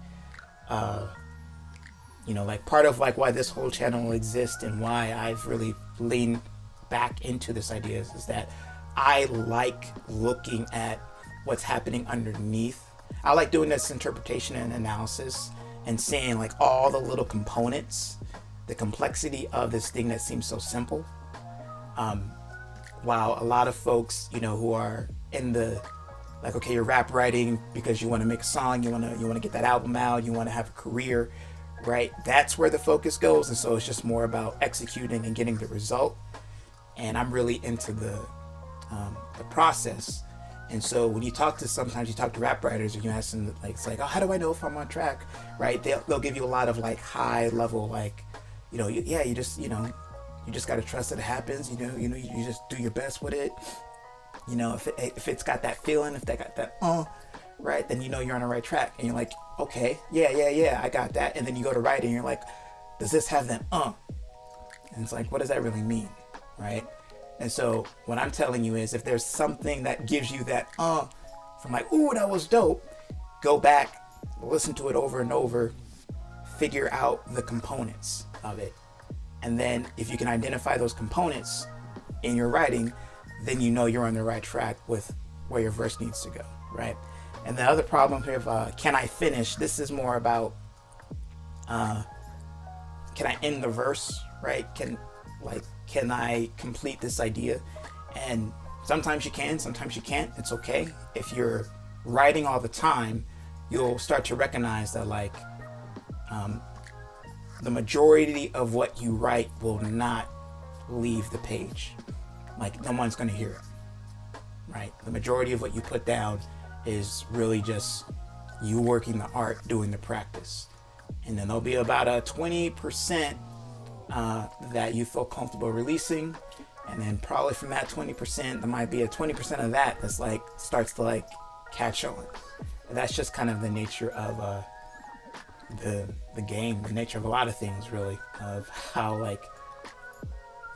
like part of like why this whole channel exists and why I've really leaned back into this idea is that I like looking at what's happening underneath. I like doing this interpretation and analysis and seeing like all the little components, the complexity of this thing that seems so simple. While a lot of folks, who are in the like, okay, you're rap writing because you want to make a song, you want to get that album out, you want to have a career, right? That's where the focus goes, and so it's just more about executing and getting the result. And I'm really into the process. And so when sometimes you talk to rap writers, and you ask them like, it's like, how do I know if I'm on track, right? They'll give you a lot of like high level, like, you just got to trust that it happens. You just do your best with it. If it's got that feeling, if they got that, right, then you're on the right track. And you're like, okay, yeah, I got that. And then you go to write and you're like, does this have that, And it's like, what does that really mean, right? And so what I'm telling you is, if there's something that gives you that, from like, ooh, that was dope, go back, listen to it over and over, figure out the components of it. And then if you can identify those components in your writing, then you're on the right track with where your verse needs to go, right? And the other problem here of can I finish? This is more about can I end the verse, right? Can I complete this idea? And sometimes you can, sometimes you can't. It's okay. If you're writing all the time, you'll start to recognize that like the majority of what you write will not leave the page. Like, no one's going to hear it, right? The majority of what you put down is really just you working the art, doing the practice. And then there'll be about a 20% that you feel comfortable releasing. And then probably from that 20%, there might be a 20% of that that's like, starts to like catch on. And that's just kind of the nature of the game, the nature of a lot of things, really, of how like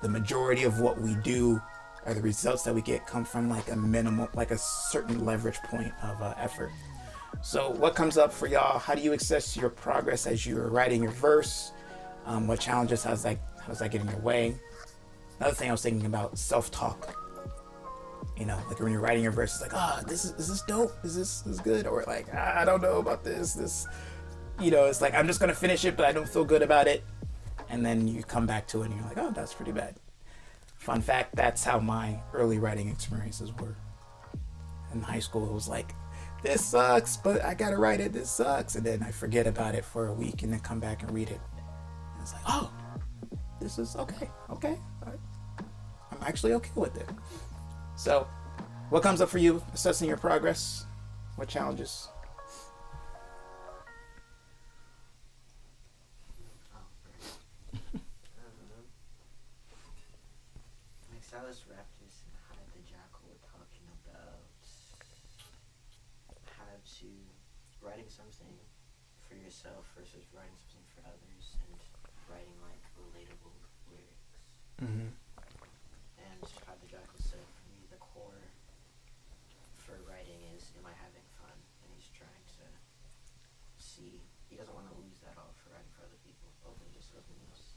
the majority of what we do or the results that we get come from like a minimal, like a certain leverage point of effort. So what comes up for y'all? How do you assess your progress as you're writing your verse? What challenges, how does that get in your way? Another thing I was thinking about, self-talk. Like when you're writing your verse, it's like, is this dope? Is this good? Or like, I don't know about this. It's like, I'm just going to finish it, but I don't feel good about it. And then you come back to it and you're like, oh, that's pretty bad. Fun fact, that's how my early writing experiences were. In high school, it was like, this sucks, but I got to write it. This sucks. And then I forget about it for a week and then come back and read it. And it's like, oh, this is okay. Okay. I'm actually okay with it. So, what comes up for you assessing your progress? What challenges? Silas Raptors and Hide the Jackal were talking about how to writing something for yourself versus writing something for others, and writing like relatable lyrics. Mm-hmm. And Hide the Jackal said, for me, the core for writing is, am I having fun? And he's trying to see, he doesn't want to lose that all for writing for other people, only just something else.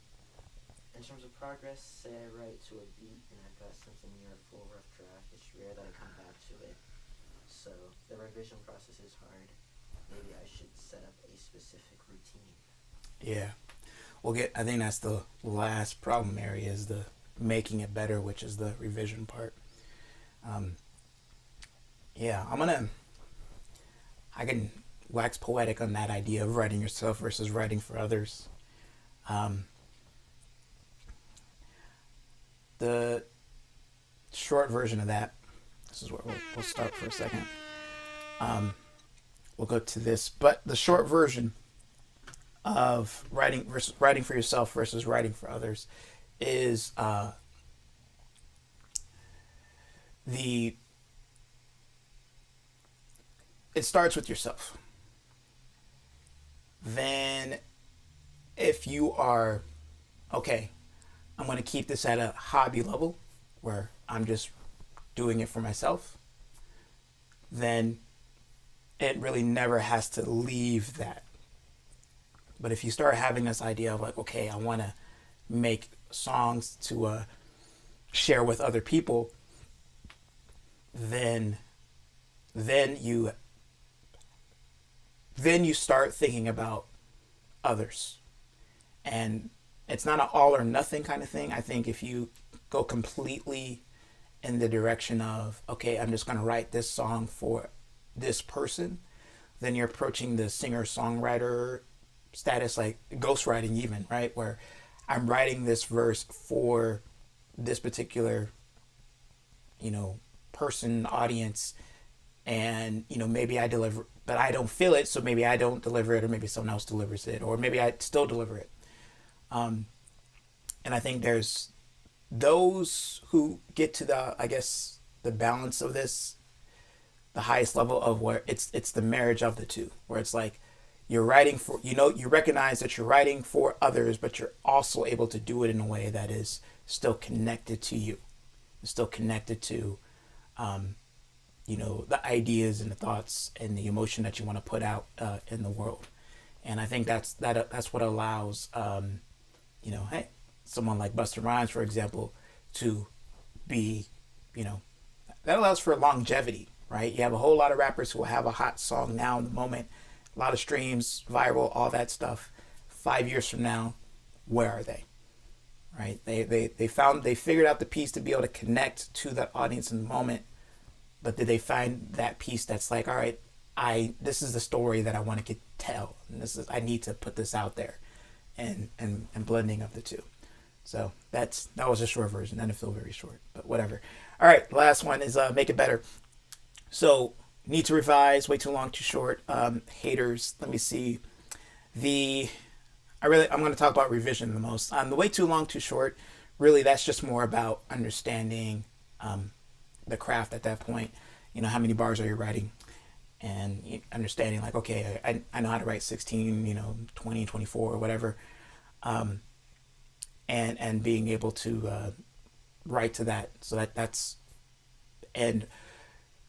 In terms of progress, say I write to a beat and I've got something near a full rough draft. It's rare that I come back to it. So the revision process is hard. Maybe I should set up a specific routine. Yeah. I think that's the last problem area, is the making it better, which is the revision part. I can wax poetic on that idea of writing yourself versus writing for others. The short version of that, this is where we'll start for a second. We'll go to this, but the short version of writing for yourself versus writing for others is it starts with yourself. Then if you are okay, I'm going to keep this at a hobby level where I'm just doing it for myself, then it really never has to leave that. But if you start having this idea of like, okay, I want to make songs to share with other people, then you start thinking about others. And it's not an all or nothing kind of thing. I think if you go completely in the direction of, okay, I'm just going to write this song for this person, then you're approaching the singer-songwriter status, like ghostwriting even, right? Where I'm writing this verse for this particular, person, audience, and, maybe I deliver, but I don't feel it, so maybe I don't deliver it, or maybe someone else delivers it, or maybe I still deliver it. And I think there's those who get to the balance of this, the highest level of where it's the marriage of the two, where it's like you're writing for, you recognize that you're writing for others, but you're also able to do it in a way that is still connected to you. It's still connected to, the ideas and the thoughts and the emotion that you want to put out in the world. And I think that's what allows, hey, someone like Busta Rhymes, for example, to be, that allows for longevity, right? You have a whole lot of rappers who will have a hot song now in the moment, a lot of streams, viral, all that stuff. 5 years from now, where are they? Right? They figured out the piece to be able to connect to that audience in the moment, but did they find that piece that's like, all right, this is the story that I want to tell, and I need to put this out there, and blending of the two. So that was a short version. That didn't feel very short, but whatever. All right, the last one is make it better. So need to revise, way too long, too short. Haters. Let me see. I'm going to talk about revision the most. The way too long, too short. Really, that's just more about understanding the craft at that point. How many bars are you writing? And understanding like, okay, I know how to write 16, 20, 24 or whatever. and being able to write to that. So that's and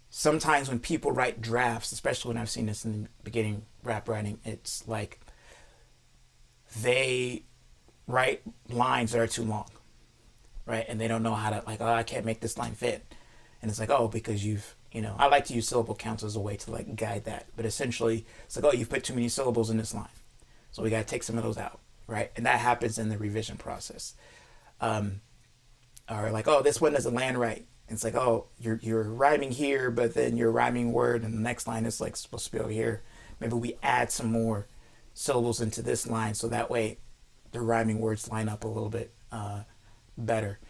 sometimes when people write drafts, especially when I've seen this in the beginning rap writing, it's like they write lines that are too long, right? And they don't know how to, like, oh, I can't make this line fit. And it's like, oh, because I like to use syllable counts as a way to like guide that. But essentially, it's like, oh, you've put too many syllables in this line. So we got to take some of those out, right? And that happens in the revision process. Or like, oh, this one doesn't land right. And it's like, oh, you're rhyming here, but then your rhyming word and the next line is like supposed to be over here. Maybe we add some more syllables into this line so that way the rhyming words line up a little bit better.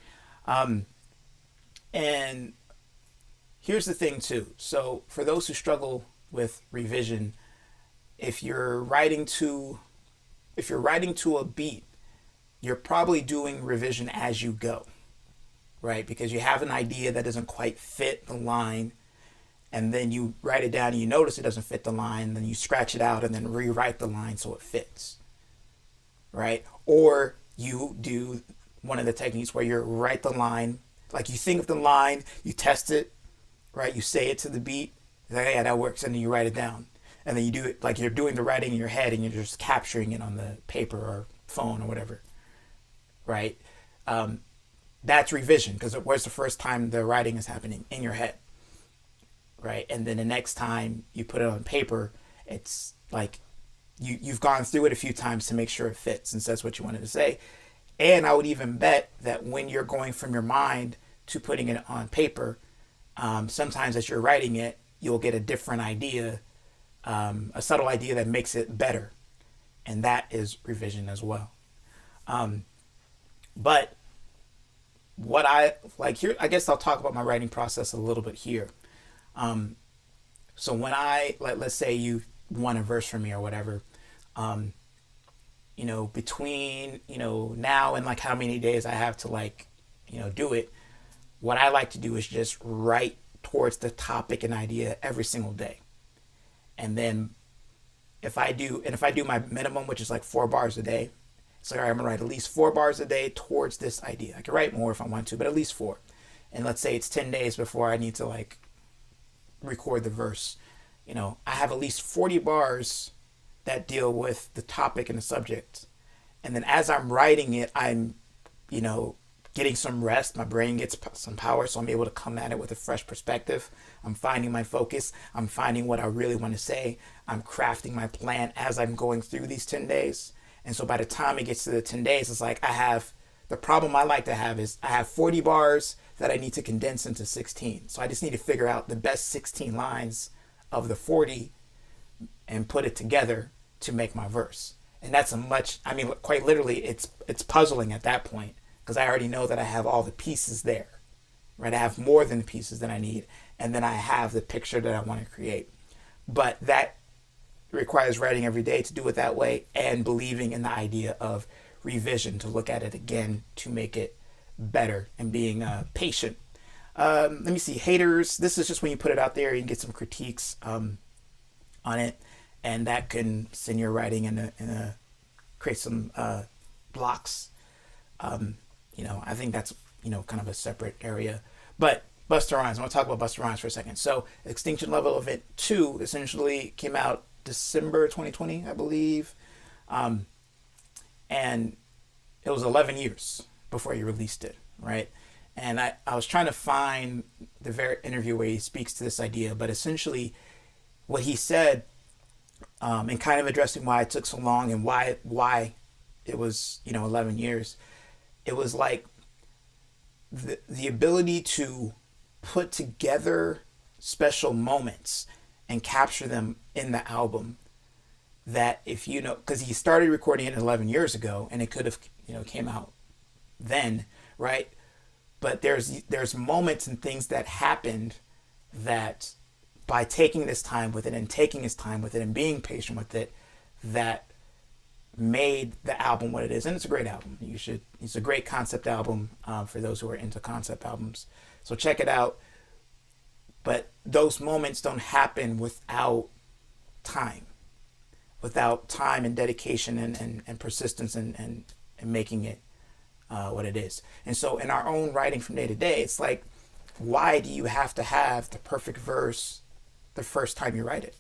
And here's the thing too. So for those who struggle with revision, if you're writing to a beat, you're probably doing revision as you go, right? Because you have an idea that doesn't quite fit the line, and then you write it down and you notice it doesn't fit the line, then you scratch it out and then rewrite the line so it fits, right? Or you do one of the techniques where you write the line, like you think of the line, you test it, right? You say it to the beat, like, yeah, that works, and then you write it down. And then you do it like you're doing the writing in your head and you're just capturing it on the paper or phone or whatever, right? That's revision, because where's the first time the writing is happening? In your head, right? And then the next time you put it on paper, it's like you've gone through it a few times to make sure it fits and says what you wanted to say. And I would even bet that when you're going from your mind to putting it on paper, sometimes as you're writing it, you'll get a different idea, a subtle idea that makes it better. And that is revision as well. But what I like here, I guess I'll talk about my writing process a little bit here. So when let's say you want a verse from me or whatever, between, now and like how many days I have to like, do it, what I like to do is just write towards the topic and idea every single day. And then if I do my minimum, which is like 4 bars a day, so I'm gonna write at least 4 bars a day towards this idea. I can write more if I want to, but at least 4. And let's say it's 10 days before I need to like record the verse. I have at least 40 bars that deal with the topic and the subject. And then as I'm writing it, I'm, getting some rest. My brain gets some power, so I'm able to come at it with a fresh perspective. I'm finding my focus. I'm finding what I really want to say. I'm crafting my plan as I'm going through these 10 days. And so by the time it gets to the 10 days, it's like the problem I like to have is I have 40 bars that I need to condense into 16. So I just need to figure out the best 16 lines of the 40 and put it together to make my verse. And that's quite literally, it's puzzling at that point, because I already know that I have all the pieces there, right? I have more than the pieces that I need, and then I have the picture that I want to create. But that requires writing every day to do it that way, and believing in the idea of revision, to look at it again to make it better, and being patient. Let me see, haters, this is just when you put it out there, you can get some critiques on it, and that can send your writing in create some blocks. I think that's, kind of a separate area. But Busta Rhymes, I want to talk about Busta Rhymes for a second. So Extinction Level Event 2 essentially came out December 2020, I believe. And it was 11 years before he released it, right? And I was trying to find the very interview where he speaks to this idea, but essentially what he said, and kind of addressing why it took so long and why it was, 11 years, it was like the ability to put together special moments and capture them in the album, that if because he started recording it 11 years ago and it could have came out then, right? But there's moments and things that happened that by taking this time with it and taking his time with it and being patient with it, that made the album what it is. And it's a great album. It's a great concept album for those who are into concept albums. So check it out. But those moments don't happen without time and dedication and persistence and making it what it is. And so in our own writing from day to day, it's like, why do you have to have the perfect verse the first time you write it?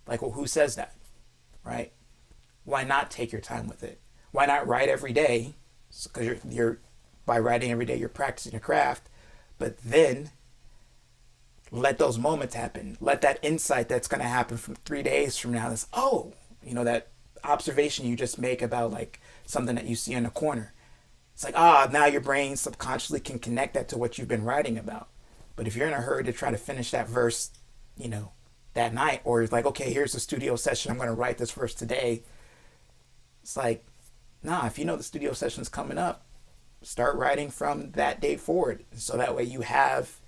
Like, well, who says that, right? Why not take your time with it? Why not write every day? Because you're by writing every day, you're practicing your craft, but then let those moments happen. Let that insight that's going to happen from 3 days from now, this, oh, that observation you just make about like something that you see in a corner. It's like, now your brain subconsciously can connect that to what you've been writing about. But if you're in a hurry to try to finish that verse, that night, or it's like, okay, here's the studio session, I'm going to write this verse today. It's like, nah, if the studio session's coming up, start writing from that day forward. So that way you have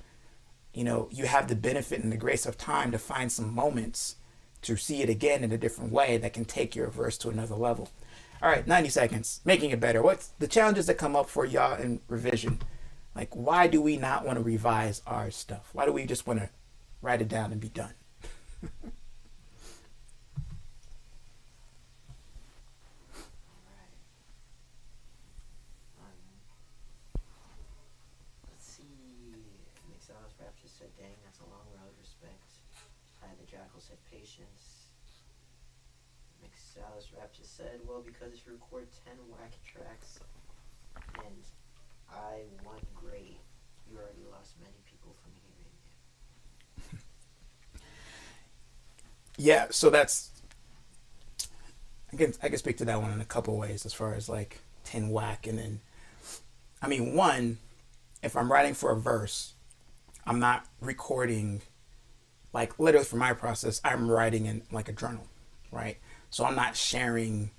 the benefit and the grace of time to find some moments to see it again in a different way that can take your verse to another level. All right, 90 seconds, making it better. What's the challenges that come up for y'all in revision? Like, why do we not want to revise our stuff? Why do we just want to write it down and be done? Let's see. Mixella's rap just said, dang, that's a long road, respect. The Jackal said, patience. Mixella's rap just said, well, because if you record 10 whack tracks and I won great, you already lost many people from hearing it. Yeah, so that's, I can speak to that one in a couple ways as far as like 10 whack. And then, one, if I'm writing for a verse, I'm not recording, like literally for my process, I'm writing in like a journal, right? So I'm not sharing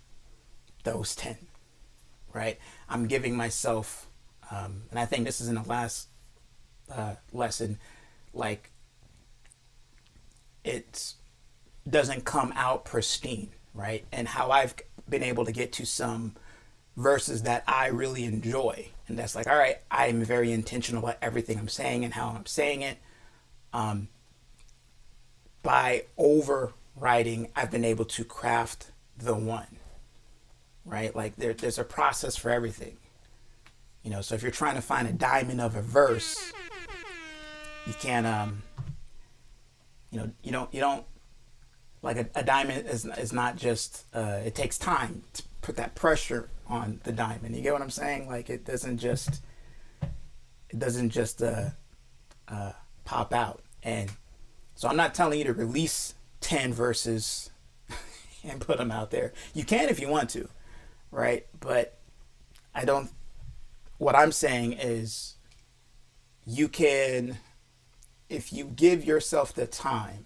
those 10, right? I'm giving myself, and I think this is in the last lesson, like it doesn't come out pristine, right? And how I've been able to get to some verses that I really enjoy. And that's like, all right, I'm very intentional about everything I'm saying and how I'm saying it. By overwriting, I've been able to craft the one, right? Like there's a process for everything. So if you're trying to find a diamond of a verse, you can't, you don't, like a diamond is not just, it takes time to put that pressure on the diamond. You get what I'm saying? Like it doesn't just pop out. And so I'm not telling you to release 10 verses and put them out there. You can if you want to, right? But what I'm saying is you can, if you give yourself the time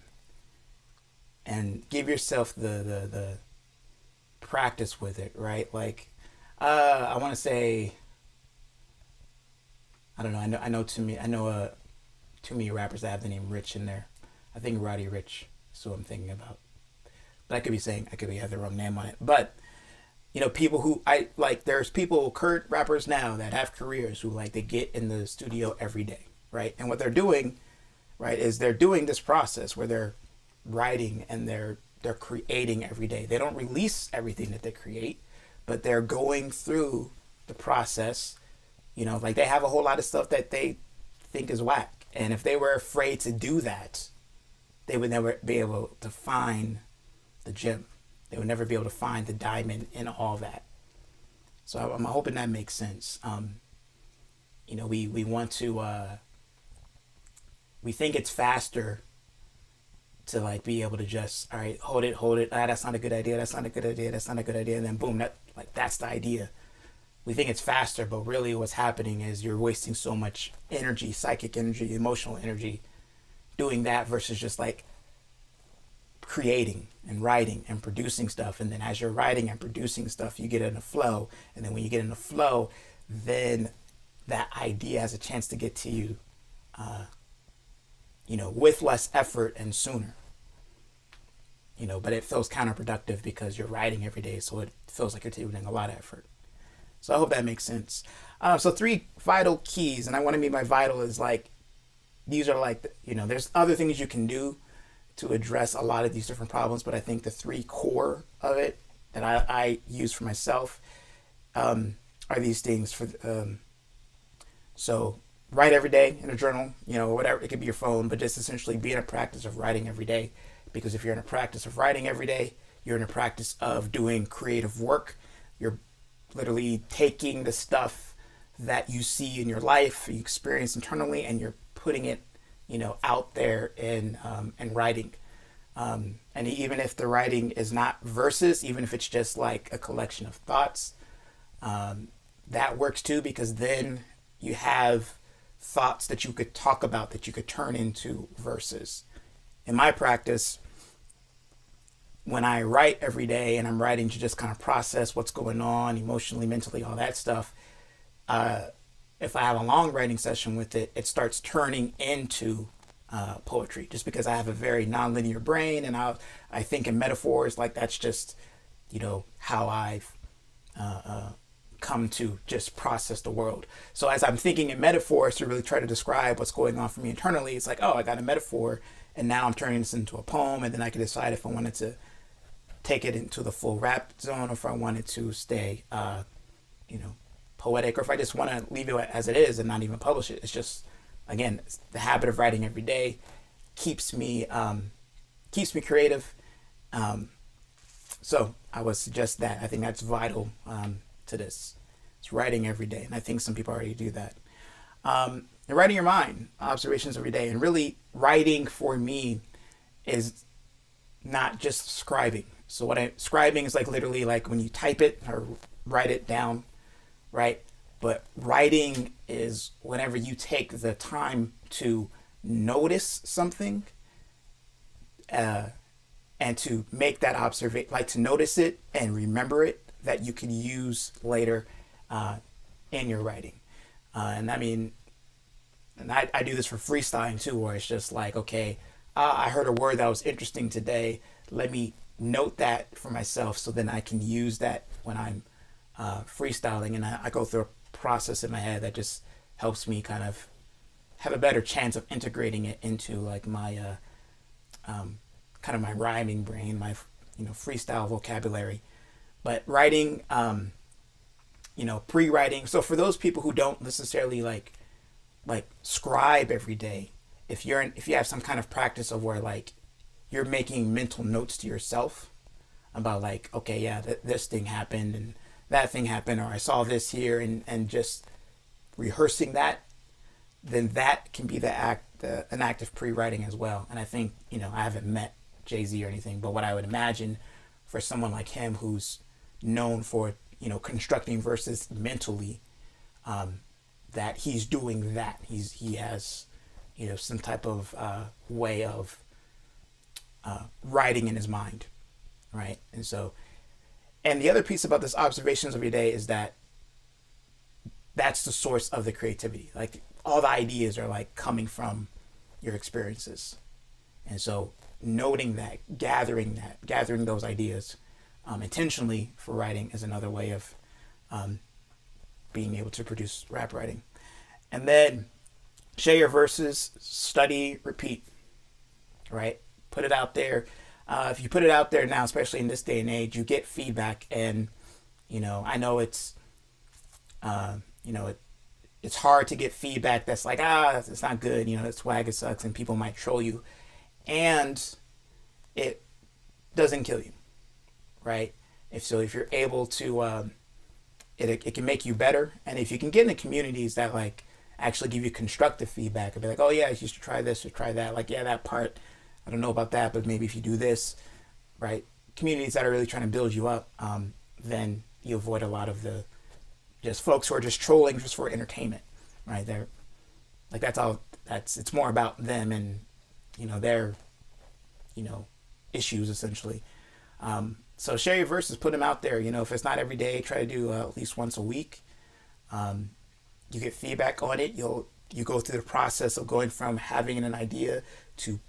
and give yourself the practice with it, right? Like, I want to say, I don't know. I know too many rappers that have the name Rich in there. I think Roddy Rich is who I'm thinking about. But I could have the wrong name on it. But, people who there's current rappers now that have careers who they get in the studio every day, right? And what they're doing, right, is they're doing this process where they're writing and they're creating every day. They don't release everything that they create, but they're going through the process. They have a whole lot of stuff that they think is whack. And if they were afraid to do that, they would never be able to find the gem. They would never be able to find the diamond in all that. So I'm hoping that makes sense. We want to, we think it's faster to be able to just, all right, hold it. That's not a good idea. That's not a good idea. And then boom, that's the idea. We think it's faster, but really what's happening is you're wasting so much energy, psychic energy, emotional energy, doing that versus just creating and writing and producing stuff. And then as you're writing and producing stuff, you get in a flow. And then when you get in a flow, then that idea has a chance to get to you, with less effort and sooner. But it feels counterproductive because you're writing every day. So it feels like you're doing a lot of effort. So I hope that makes sense. So 3 vital keys. And I want to mean by vital is these are there's other things you can do to address a lot of these different problems. But I think the 3 core of it that I use for myself are these things for so write every day in a journal, whatever. It could be your phone, but just essentially be in a practice of writing every day. Because if you're in a practice of writing every day, you're in a practice of doing creative work. You're literally taking the stuff that you see in your life, you experience internally, and you're putting it, out there in writing. And even if the writing is not verses, even if it's just like a collection of thoughts, that works too, because then you have thoughts that you could talk about, that you could turn into verses. In my practice, when I write every day and I'm writing to just kind of process what's going on emotionally, mentally, all that stuff, if I have a long writing session with it, it starts turning into poetry, just because I have a very nonlinear brain, and I think in metaphors. Like, that's just how I've come to just process the world. So as I'm thinking in metaphors to really try to describe what's going on for me internally, it's like, oh, I got a metaphor, and now I'm turning this into a poem, and then I can decide if I wanted to take it into the full rap zone, or if I wanted to stay, poetic, or if I just want to leave it as it is and not even publish it. It's just, again, the habit of writing every day keeps me creative. So I would suggest that. I think that's vital to this. It's writing every day, and I think some people already do that. And writing your mind, observations every day, and really writing for me is not just scribing. So scribing is like literally like when you type it or write it down, right? But writing is whenever you take the time to notice something, and to make that observation, like to notice it and remember it, that you can use later in your writing. And I mean, and I do this for freestyling too, where it's just like, okay, I heard a word that was interesting today. Let me note that for myself, so then I can use that when I'm freestyling, and I go through a process in my head that just helps me kind of have a better chance of integrating it into like my kind of my rhyming brain, my freestyle vocabulary. But writing, pre-writing. So for those people who don't necessarily like scribe every day, if you have some kind of practice of where like you're making mental notes to yourself about like, okay, yeah, this thing happened and that thing happened, or I saw this here, and just rehearsing that, then that can be an act of pre-writing as well. And I think, I haven't met Jay-Z or anything, but what I would imagine for someone like him, who's known for, constructing verses mentally, that he's doing that. He has, some type of way of writing in his mind, right? And so, and the other piece about this observations of your day is that that's the source of the creativity. Like, all the ideas are like coming from your experiences. And so noting that, gathering those ideas intentionally for writing is another way of being able to produce rap writing. And then share your verses, study, repeat, right? Put it out there. If you put it out there now, especially in this day and age, you get feedback. And, I know it's, it's hard to get feedback that's like, it's not good, it's whack, it sucks, and people might troll you. And it doesn't kill you, right? If you're able to, it can make you better. And if you can get into communities that like actually give you constructive feedback and be like, oh yeah, you should try this or try that. Like, yeah, that part, I don't know about that, but maybe if you do this, right? Communities that are really trying to build you up, then you avoid a lot of the just folks who are just trolling just for entertainment, right? They're like, it's more about them and, their, issues essentially. So share your verses, put them out there. If it's not every day, try to do at least once a week. You get feedback on it. You go through the process of going from having an idea to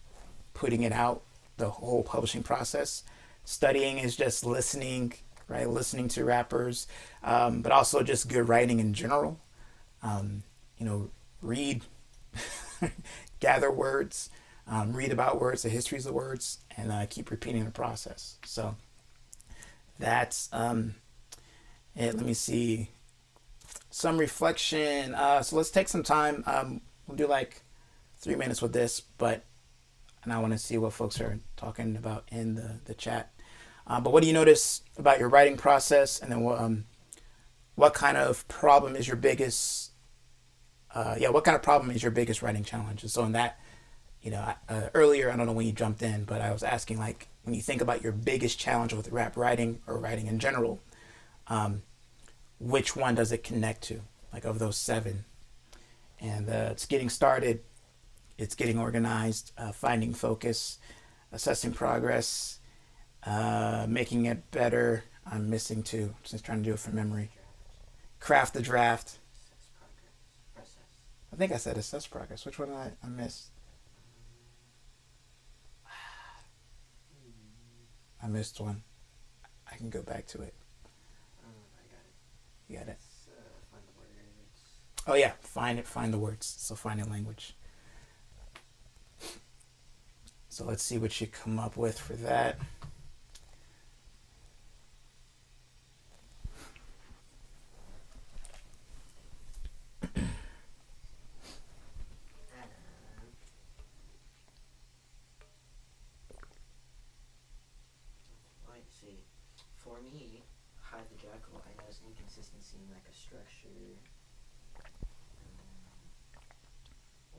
putting it out, the whole publishing process. Studying is just listening, right? Listening to rappers, but also just good writing in general. Read, gather words, read about words, the histories of words, and keep repeating the process. So that's And let me see. Some reflection. So let's take some time. We'll do like 3 minutes with this, and I want to see what folks are talking about in the chat. But what do you notice about your writing process? And then what kind of problem is your biggest, what kind of problem is your biggest writing challenge? And so in that, earlier, I don't know when you jumped in, but I was asking, like, when you think about your biggest challenge with rap writing or writing in general, which one does it connect to, like, of those 7? And it's getting started, it's getting organized, finding focus, assessing progress, making it better. I'm missing 2, just trying to do it from memory. Craft the draft. Assess progress. Process. I think I said assess progress. Which one I missed? I missed one. I can go back to it. I got it. You got it? Find the words. Oh yeah, find the words. So finding language. So let's see what you come up with for that. Let's see. For me, Hide the Jackal, I noticed inconsistency in like a structure.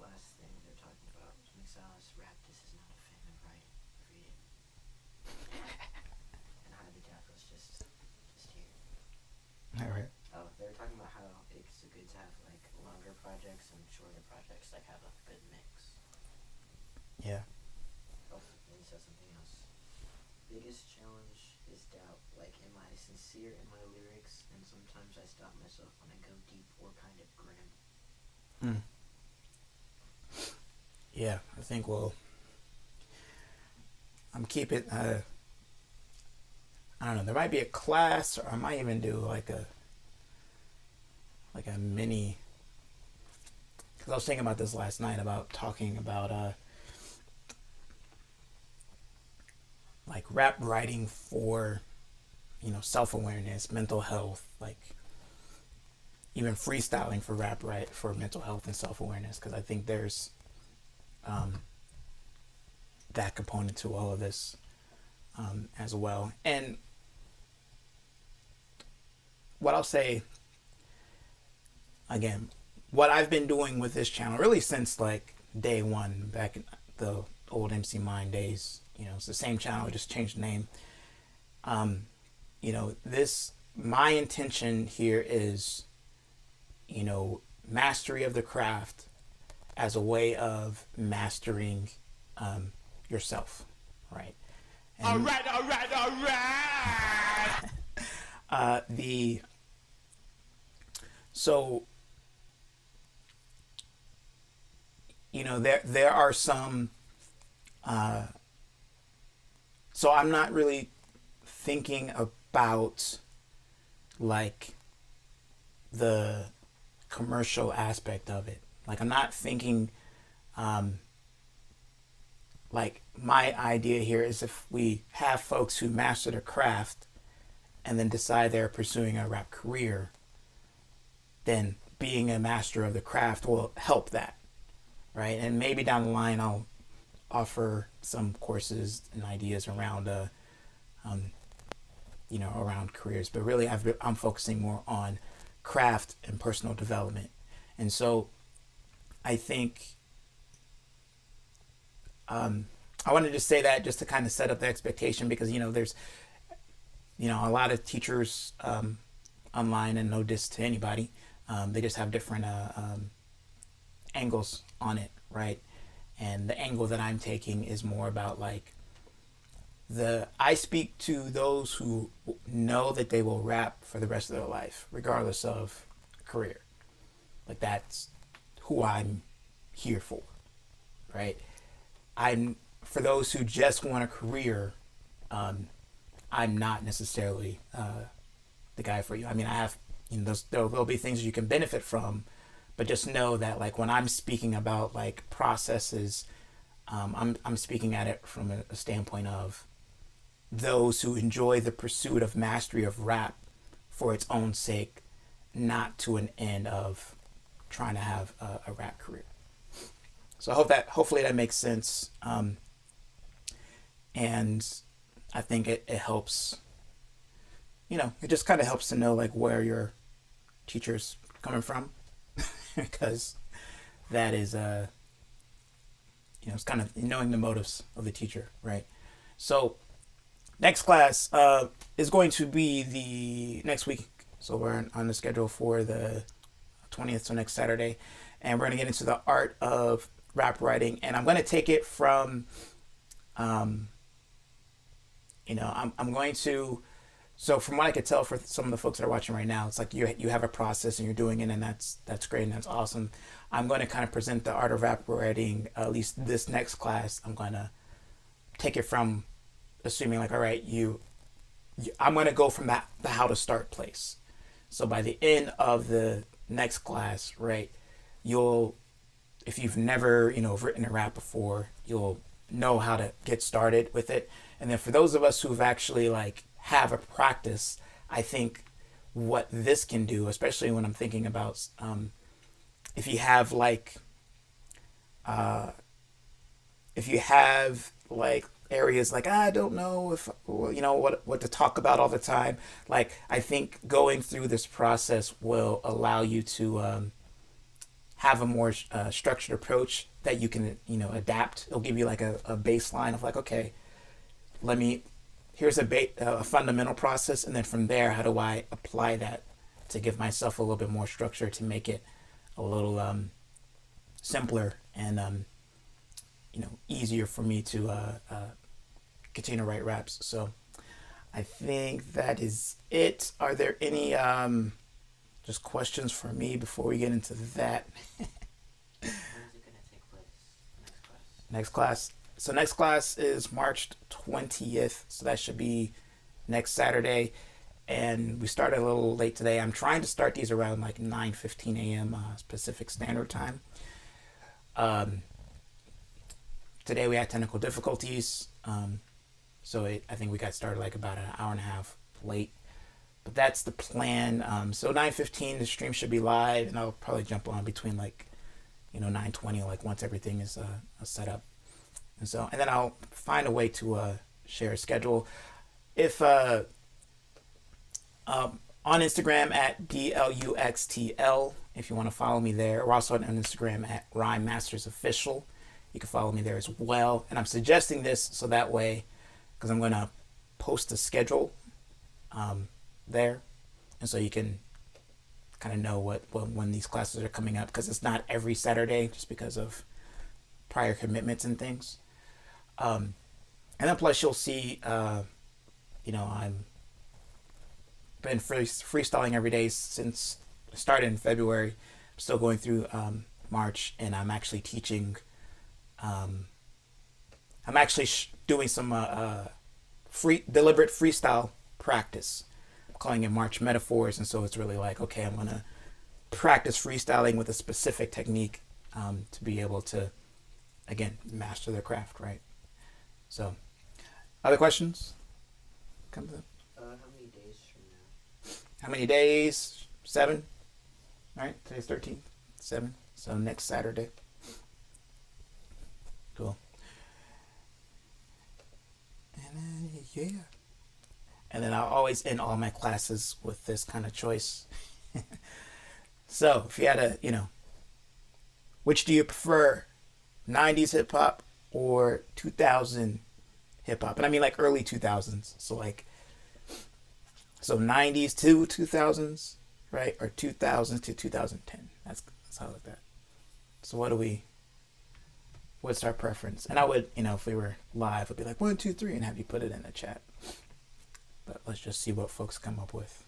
Last thing they're talking about was Mixalis rap. This is not a fan of writing. Read it. And Hide the Jackal is just here. All right. Oh, they were talking about how it's good to have like longer projects and shorter projects that have a good mix. Yeah. Oh, and he said something else. Biggest challenge is doubt. Like, am I sincere in my lyrics? And sometimes I stop myself when I go deep or kind of grim. Yeah, I think I'm keeping. I don't know. There might be a class, or I might even do like a mini. Because I was thinking about this last night about talking about like rap writing for self-awareness, mental health, like even freestyling for rap for mental health and self-awareness, because I think there's that component to all of this as well. And what I'll say again, what I've been doing with this channel really since like day one, back in the old MC Mind days, it's the same channel, just changed the name. My intention here is, mastery of the craft as a way of mastering yourself, right? And all right. There are some. So I'm not really thinking about like the commercial aspect of it. Like, I'm not thinking like, my idea here is if we have folks who master the craft and then decide they're pursuing a rap career, then being a master of the craft will help that, right? And maybe down the line I'll offer some courses and ideas around around careers, but really I'm focusing more on craft and personal development. And so I think I wanted to say that just to kind of set up the expectation, because there's a lot of teachers online, and no diss to anybody, they just have different angles on it, right? And the angle that I'm taking is more about like I speak to those who know that they will rap for the rest of their life, regardless of career. Like, that's who I'm here for, right? For those who just want a career, I'm not necessarily the guy for you. I mean, I have, there'll be things you can benefit from, but just know that, like, when I'm speaking about like processes, I'm speaking at it from a standpoint of those who enjoy the pursuit of mastery of rap for its own sake, not to an end of trying to have a rap career. So hopefully that makes sense. And I think it helps, it just kind of helps to know like where your teacher's coming from, because that is, it's kind of knowing the motives of the teacher, right? So next class is going to be the next week. So we're on the schedule for the 20th, so next Saturday. And we're going to get into the art of rap writing. And I'm going to take it from, I'm going to, so from what I could tell for some of the folks that are watching right now, it's like you have a process and you're doing it, and that's great and that's awesome. I'm going to kind of present the art of rap writing, at least this next class. I'm going to take it from assuming like, all right, I'm going to go from the how to start place. So by the end of the next class, right, if you've never, written a rap before, you'll know how to get started with it. And then for those of us who've actually like have a practice, I think what this can do, especially when I'm thinking about if you have like areas like I don't know if what to talk about all the time, like I think going through this process will allow you to have a more structured approach that you can adapt. It'll give you like a baseline of like, okay, here's a fundamental process, and then from there, how do I apply that to give myself a little bit more structure to make it a little simpler and easier for me to continue to write raps. So I think that is it. Are there any just questions for me before we get into that? When is it going to take place? Next class. So next class is March 20th. So that should be next Saturday. And we started a little late today. I'm trying to start these around like 9:15 a.m. Pacific Standard Time. Today we had technical difficulties. I think we got started like about an hour and a half late. But that's the plan. So 9:15 the stream should be live, and I'll probably jump on between like 9:20, like once everything is set up. And then I'll find a way to share a schedule. If on Instagram at DLUXTL, if you want to follow me there. We're also on Instagram at Rhyme Masters Official. You can follow me there as well. And I'm suggesting this so that way, because I'm going to post a schedule there, and so you can kind of know when these classes are coming up, because it's not every Saturday just because of prior commitments and things. And then plus you'll see, I'm been freestyling every day since I started in February. I'm still going through March, and I'm actually teaching. I'm actually doing some deliberate freestyle practice. I'm calling it March Metaphors, and so it's really like, okay, I'm gonna practice freestyling with a specific technique to be able to, again, master the craft, right? So, other questions? How many days from now? How many days? 7. All right, today's 13th. 7. So next Saturday. Cool. And then, yeah. And then I'll always end all my classes with this kind of choice. So if you had which do you prefer? 90s hip hop or 2000 hip hop? And I mean like early 2000s. So 90s to 2000s, right? Or 2000s to 2010. That's how I look at that. So what's our preference? And I would, if we were live, I'd be like 1, 2, 3 and have you put it in the chat. But let's just see what folks come up with.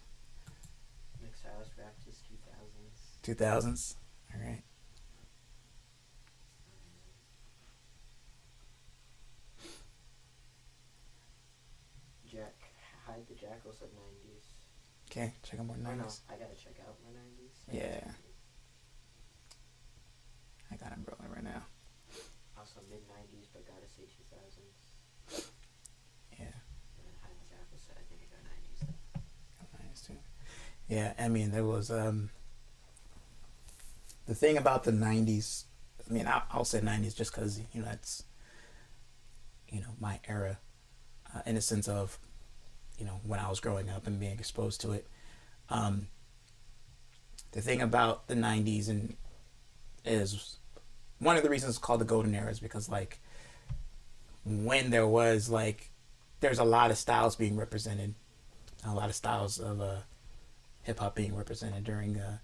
Mixed house rap is 2000s. 2000s? All right. Hide the Jackal said 90s. Okay, check out more 90s. No, I gotta check out my 90s. Yeah. I got him rolling right now. Also mid 90s, but gotta say 2000s. Yeah. And then Hide the Jackal said I think I got 90s though. 90s too. Yeah, I mean, there was the thing about the '90s. I mean, I'll say '90s just because that's my era, in the sense of when I was growing up and being exposed to it. Um, the thing about the '90s and is one of the reasons it's called the golden era is because like when there was like there's a lot of styles being represented, a lot of styles of hip hop being represented during a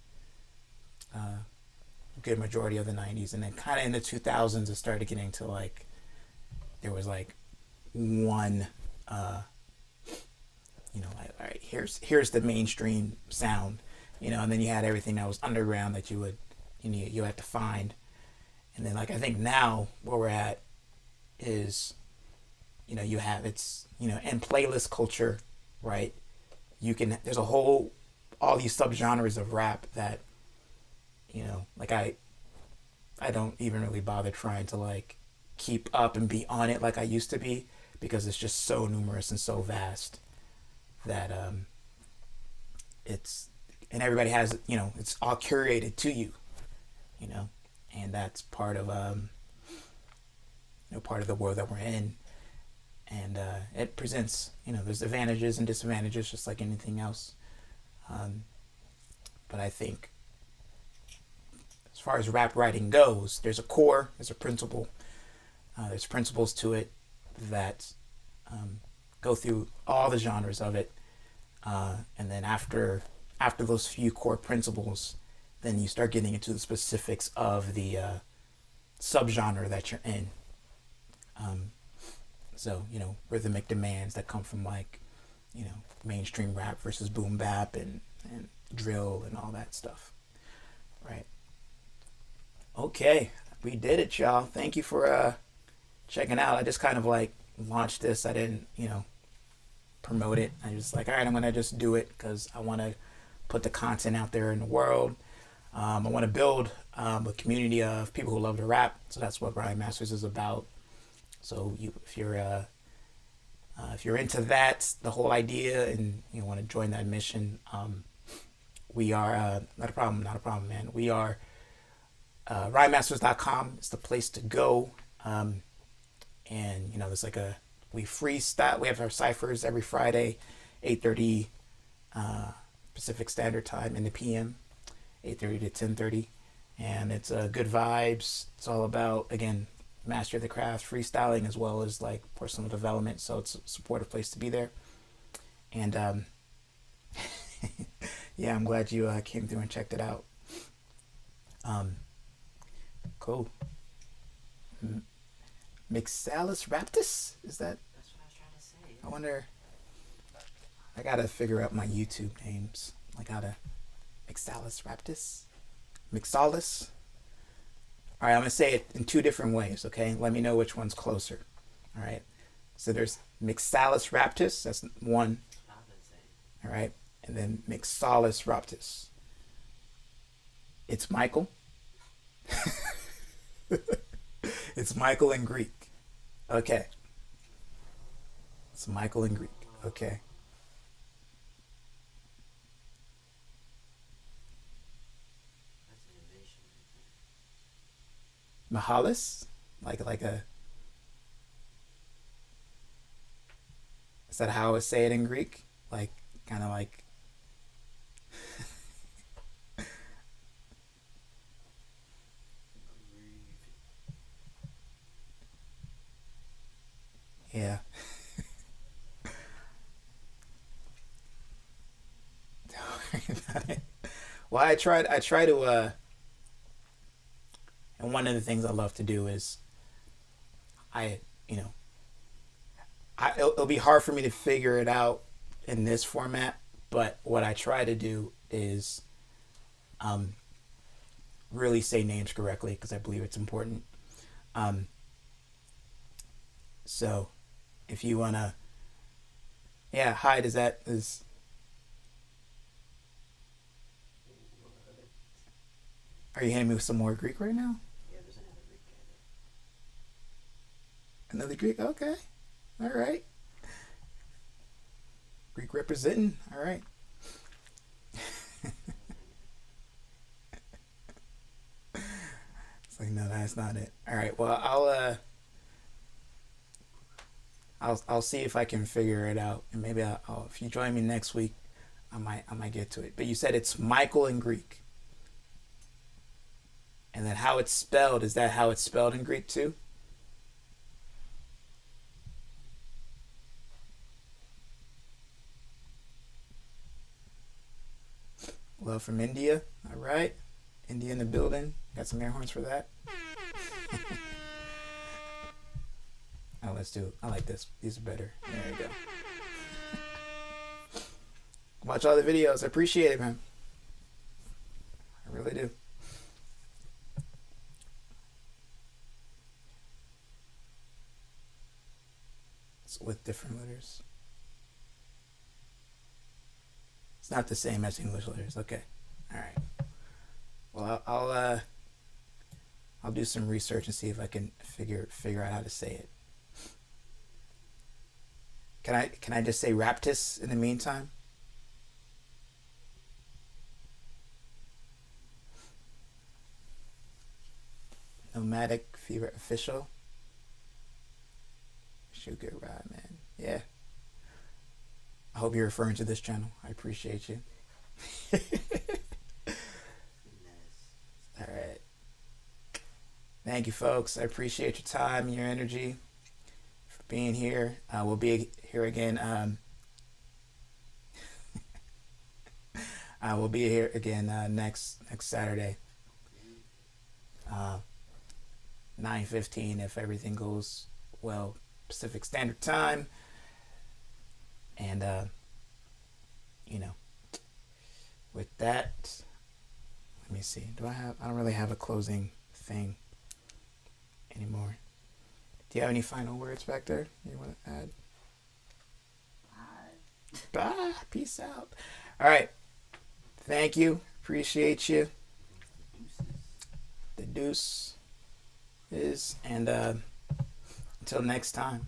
good majority of the '90s, and then kind of in the 2000s it started getting to like there was like one like all right, here's the mainstream sound, and then you had everything that was underground that you had to find. And then like I think now where we're at is you have it's and playlist culture, right? You can there's a whole all these subgenres of rap that like I don't even really bother trying to like keep up and be on it like I used to be, because it's just so numerous and so vast that it's and everybody has it's all curated to you, you know and that's part of part of the world that we're in. And it presents there's advantages and disadvantages just like anything else. um, but I think as far as rap writing goes, there's a core, there's a principle, there's principles to it that go through all the genres of it. And then after those few core principles, then you start getting into the specifics of the subgenre that you're in. Um, so rhythmic demands that come from like mainstream rap versus boom bap and drill and all that stuff, right? Okay, we did it, y'all. Thank you for checking out. I just kind of like launched this. I didn't promote it. I just like, all right, I'm gonna just do it because I want to put the content out there in the world. I want to build a community of people who love to rap. So that's what Rhyme Masters is about. So if you're into that, the whole idea, and you want to join that mission, we are not a problem, man. We are rhymemasters.com is the place to go. And there's like we freestyle. We have our ciphers every Friday, 8:30 Pacific Standard Time in the PM, 8:30 to 10:30, and it's good vibes. It's all about, again, master the craft, freestyling, as well as like personal development. So it's a supportive place to be there. And yeah, I'm glad you came through and checked it out. Cool. Mixalis Raptus? Is that? That's what I was trying to say. I wonder. I gotta figure out my YouTube names. Like how to Mixalis Raptus? Mixalis? Alright, I'm gonna say it in two different ways, okay? Let me know which one's closer. Alright. So there's Mixalis Raptus, that's one. Alright. And then Mixalis Raptus. It's Michael. It's Michael in Greek. Okay. It's Michael in Greek. Okay. That's innovation. Mahalis? Like a. Is that how I say it in Greek? Like, kind of like. Yeah. Well, I try to and one of the things I love to do is I you know it'll be hard for me to figure it out in this format, but what I try to do is um really say names correctly because I believe it's important. um so if you wanna, yeah, hi, does that is are you hitting me with some more Greek right now? Yeah, there's another Greek guy Another Greek? Okay. All right. Greek representing. All right. It's like, no, that's not it. All right. Well, I'll see if I can figure it out, and maybe if you join me next week, I might get to it. But you said it's Michael in Greek, and then how it's spelled, is that how it's spelled in Greek too? Love from India. All right, India in the building. Got some air horns for that. Oh, let's do it. I like this. These are better. There you go. Watch all the videos. I appreciate it, man. I really do. It's with different letters. It's not the same as English letters. Okay. All right. Well, I'll do some research and see if I can figure out how to say it. Can I just say Raptus in the meantime? Nomadic Fever Official. Sugar Rod, man. Yeah. I hope you're referring to this channel. I appreciate you. All right. Thank you, folks. I appreciate your time and your energy for being here. We'll be here again. We'll be here again next Saturday. 9:15 if everything goes well, Pacific Standard Time. And with that, let me see. I don't really have a closing thing anymore. Do you have any final words back there you want to add? Bye. Peace out. All right. Thank you. Appreciate you. The deuce is, and until next time.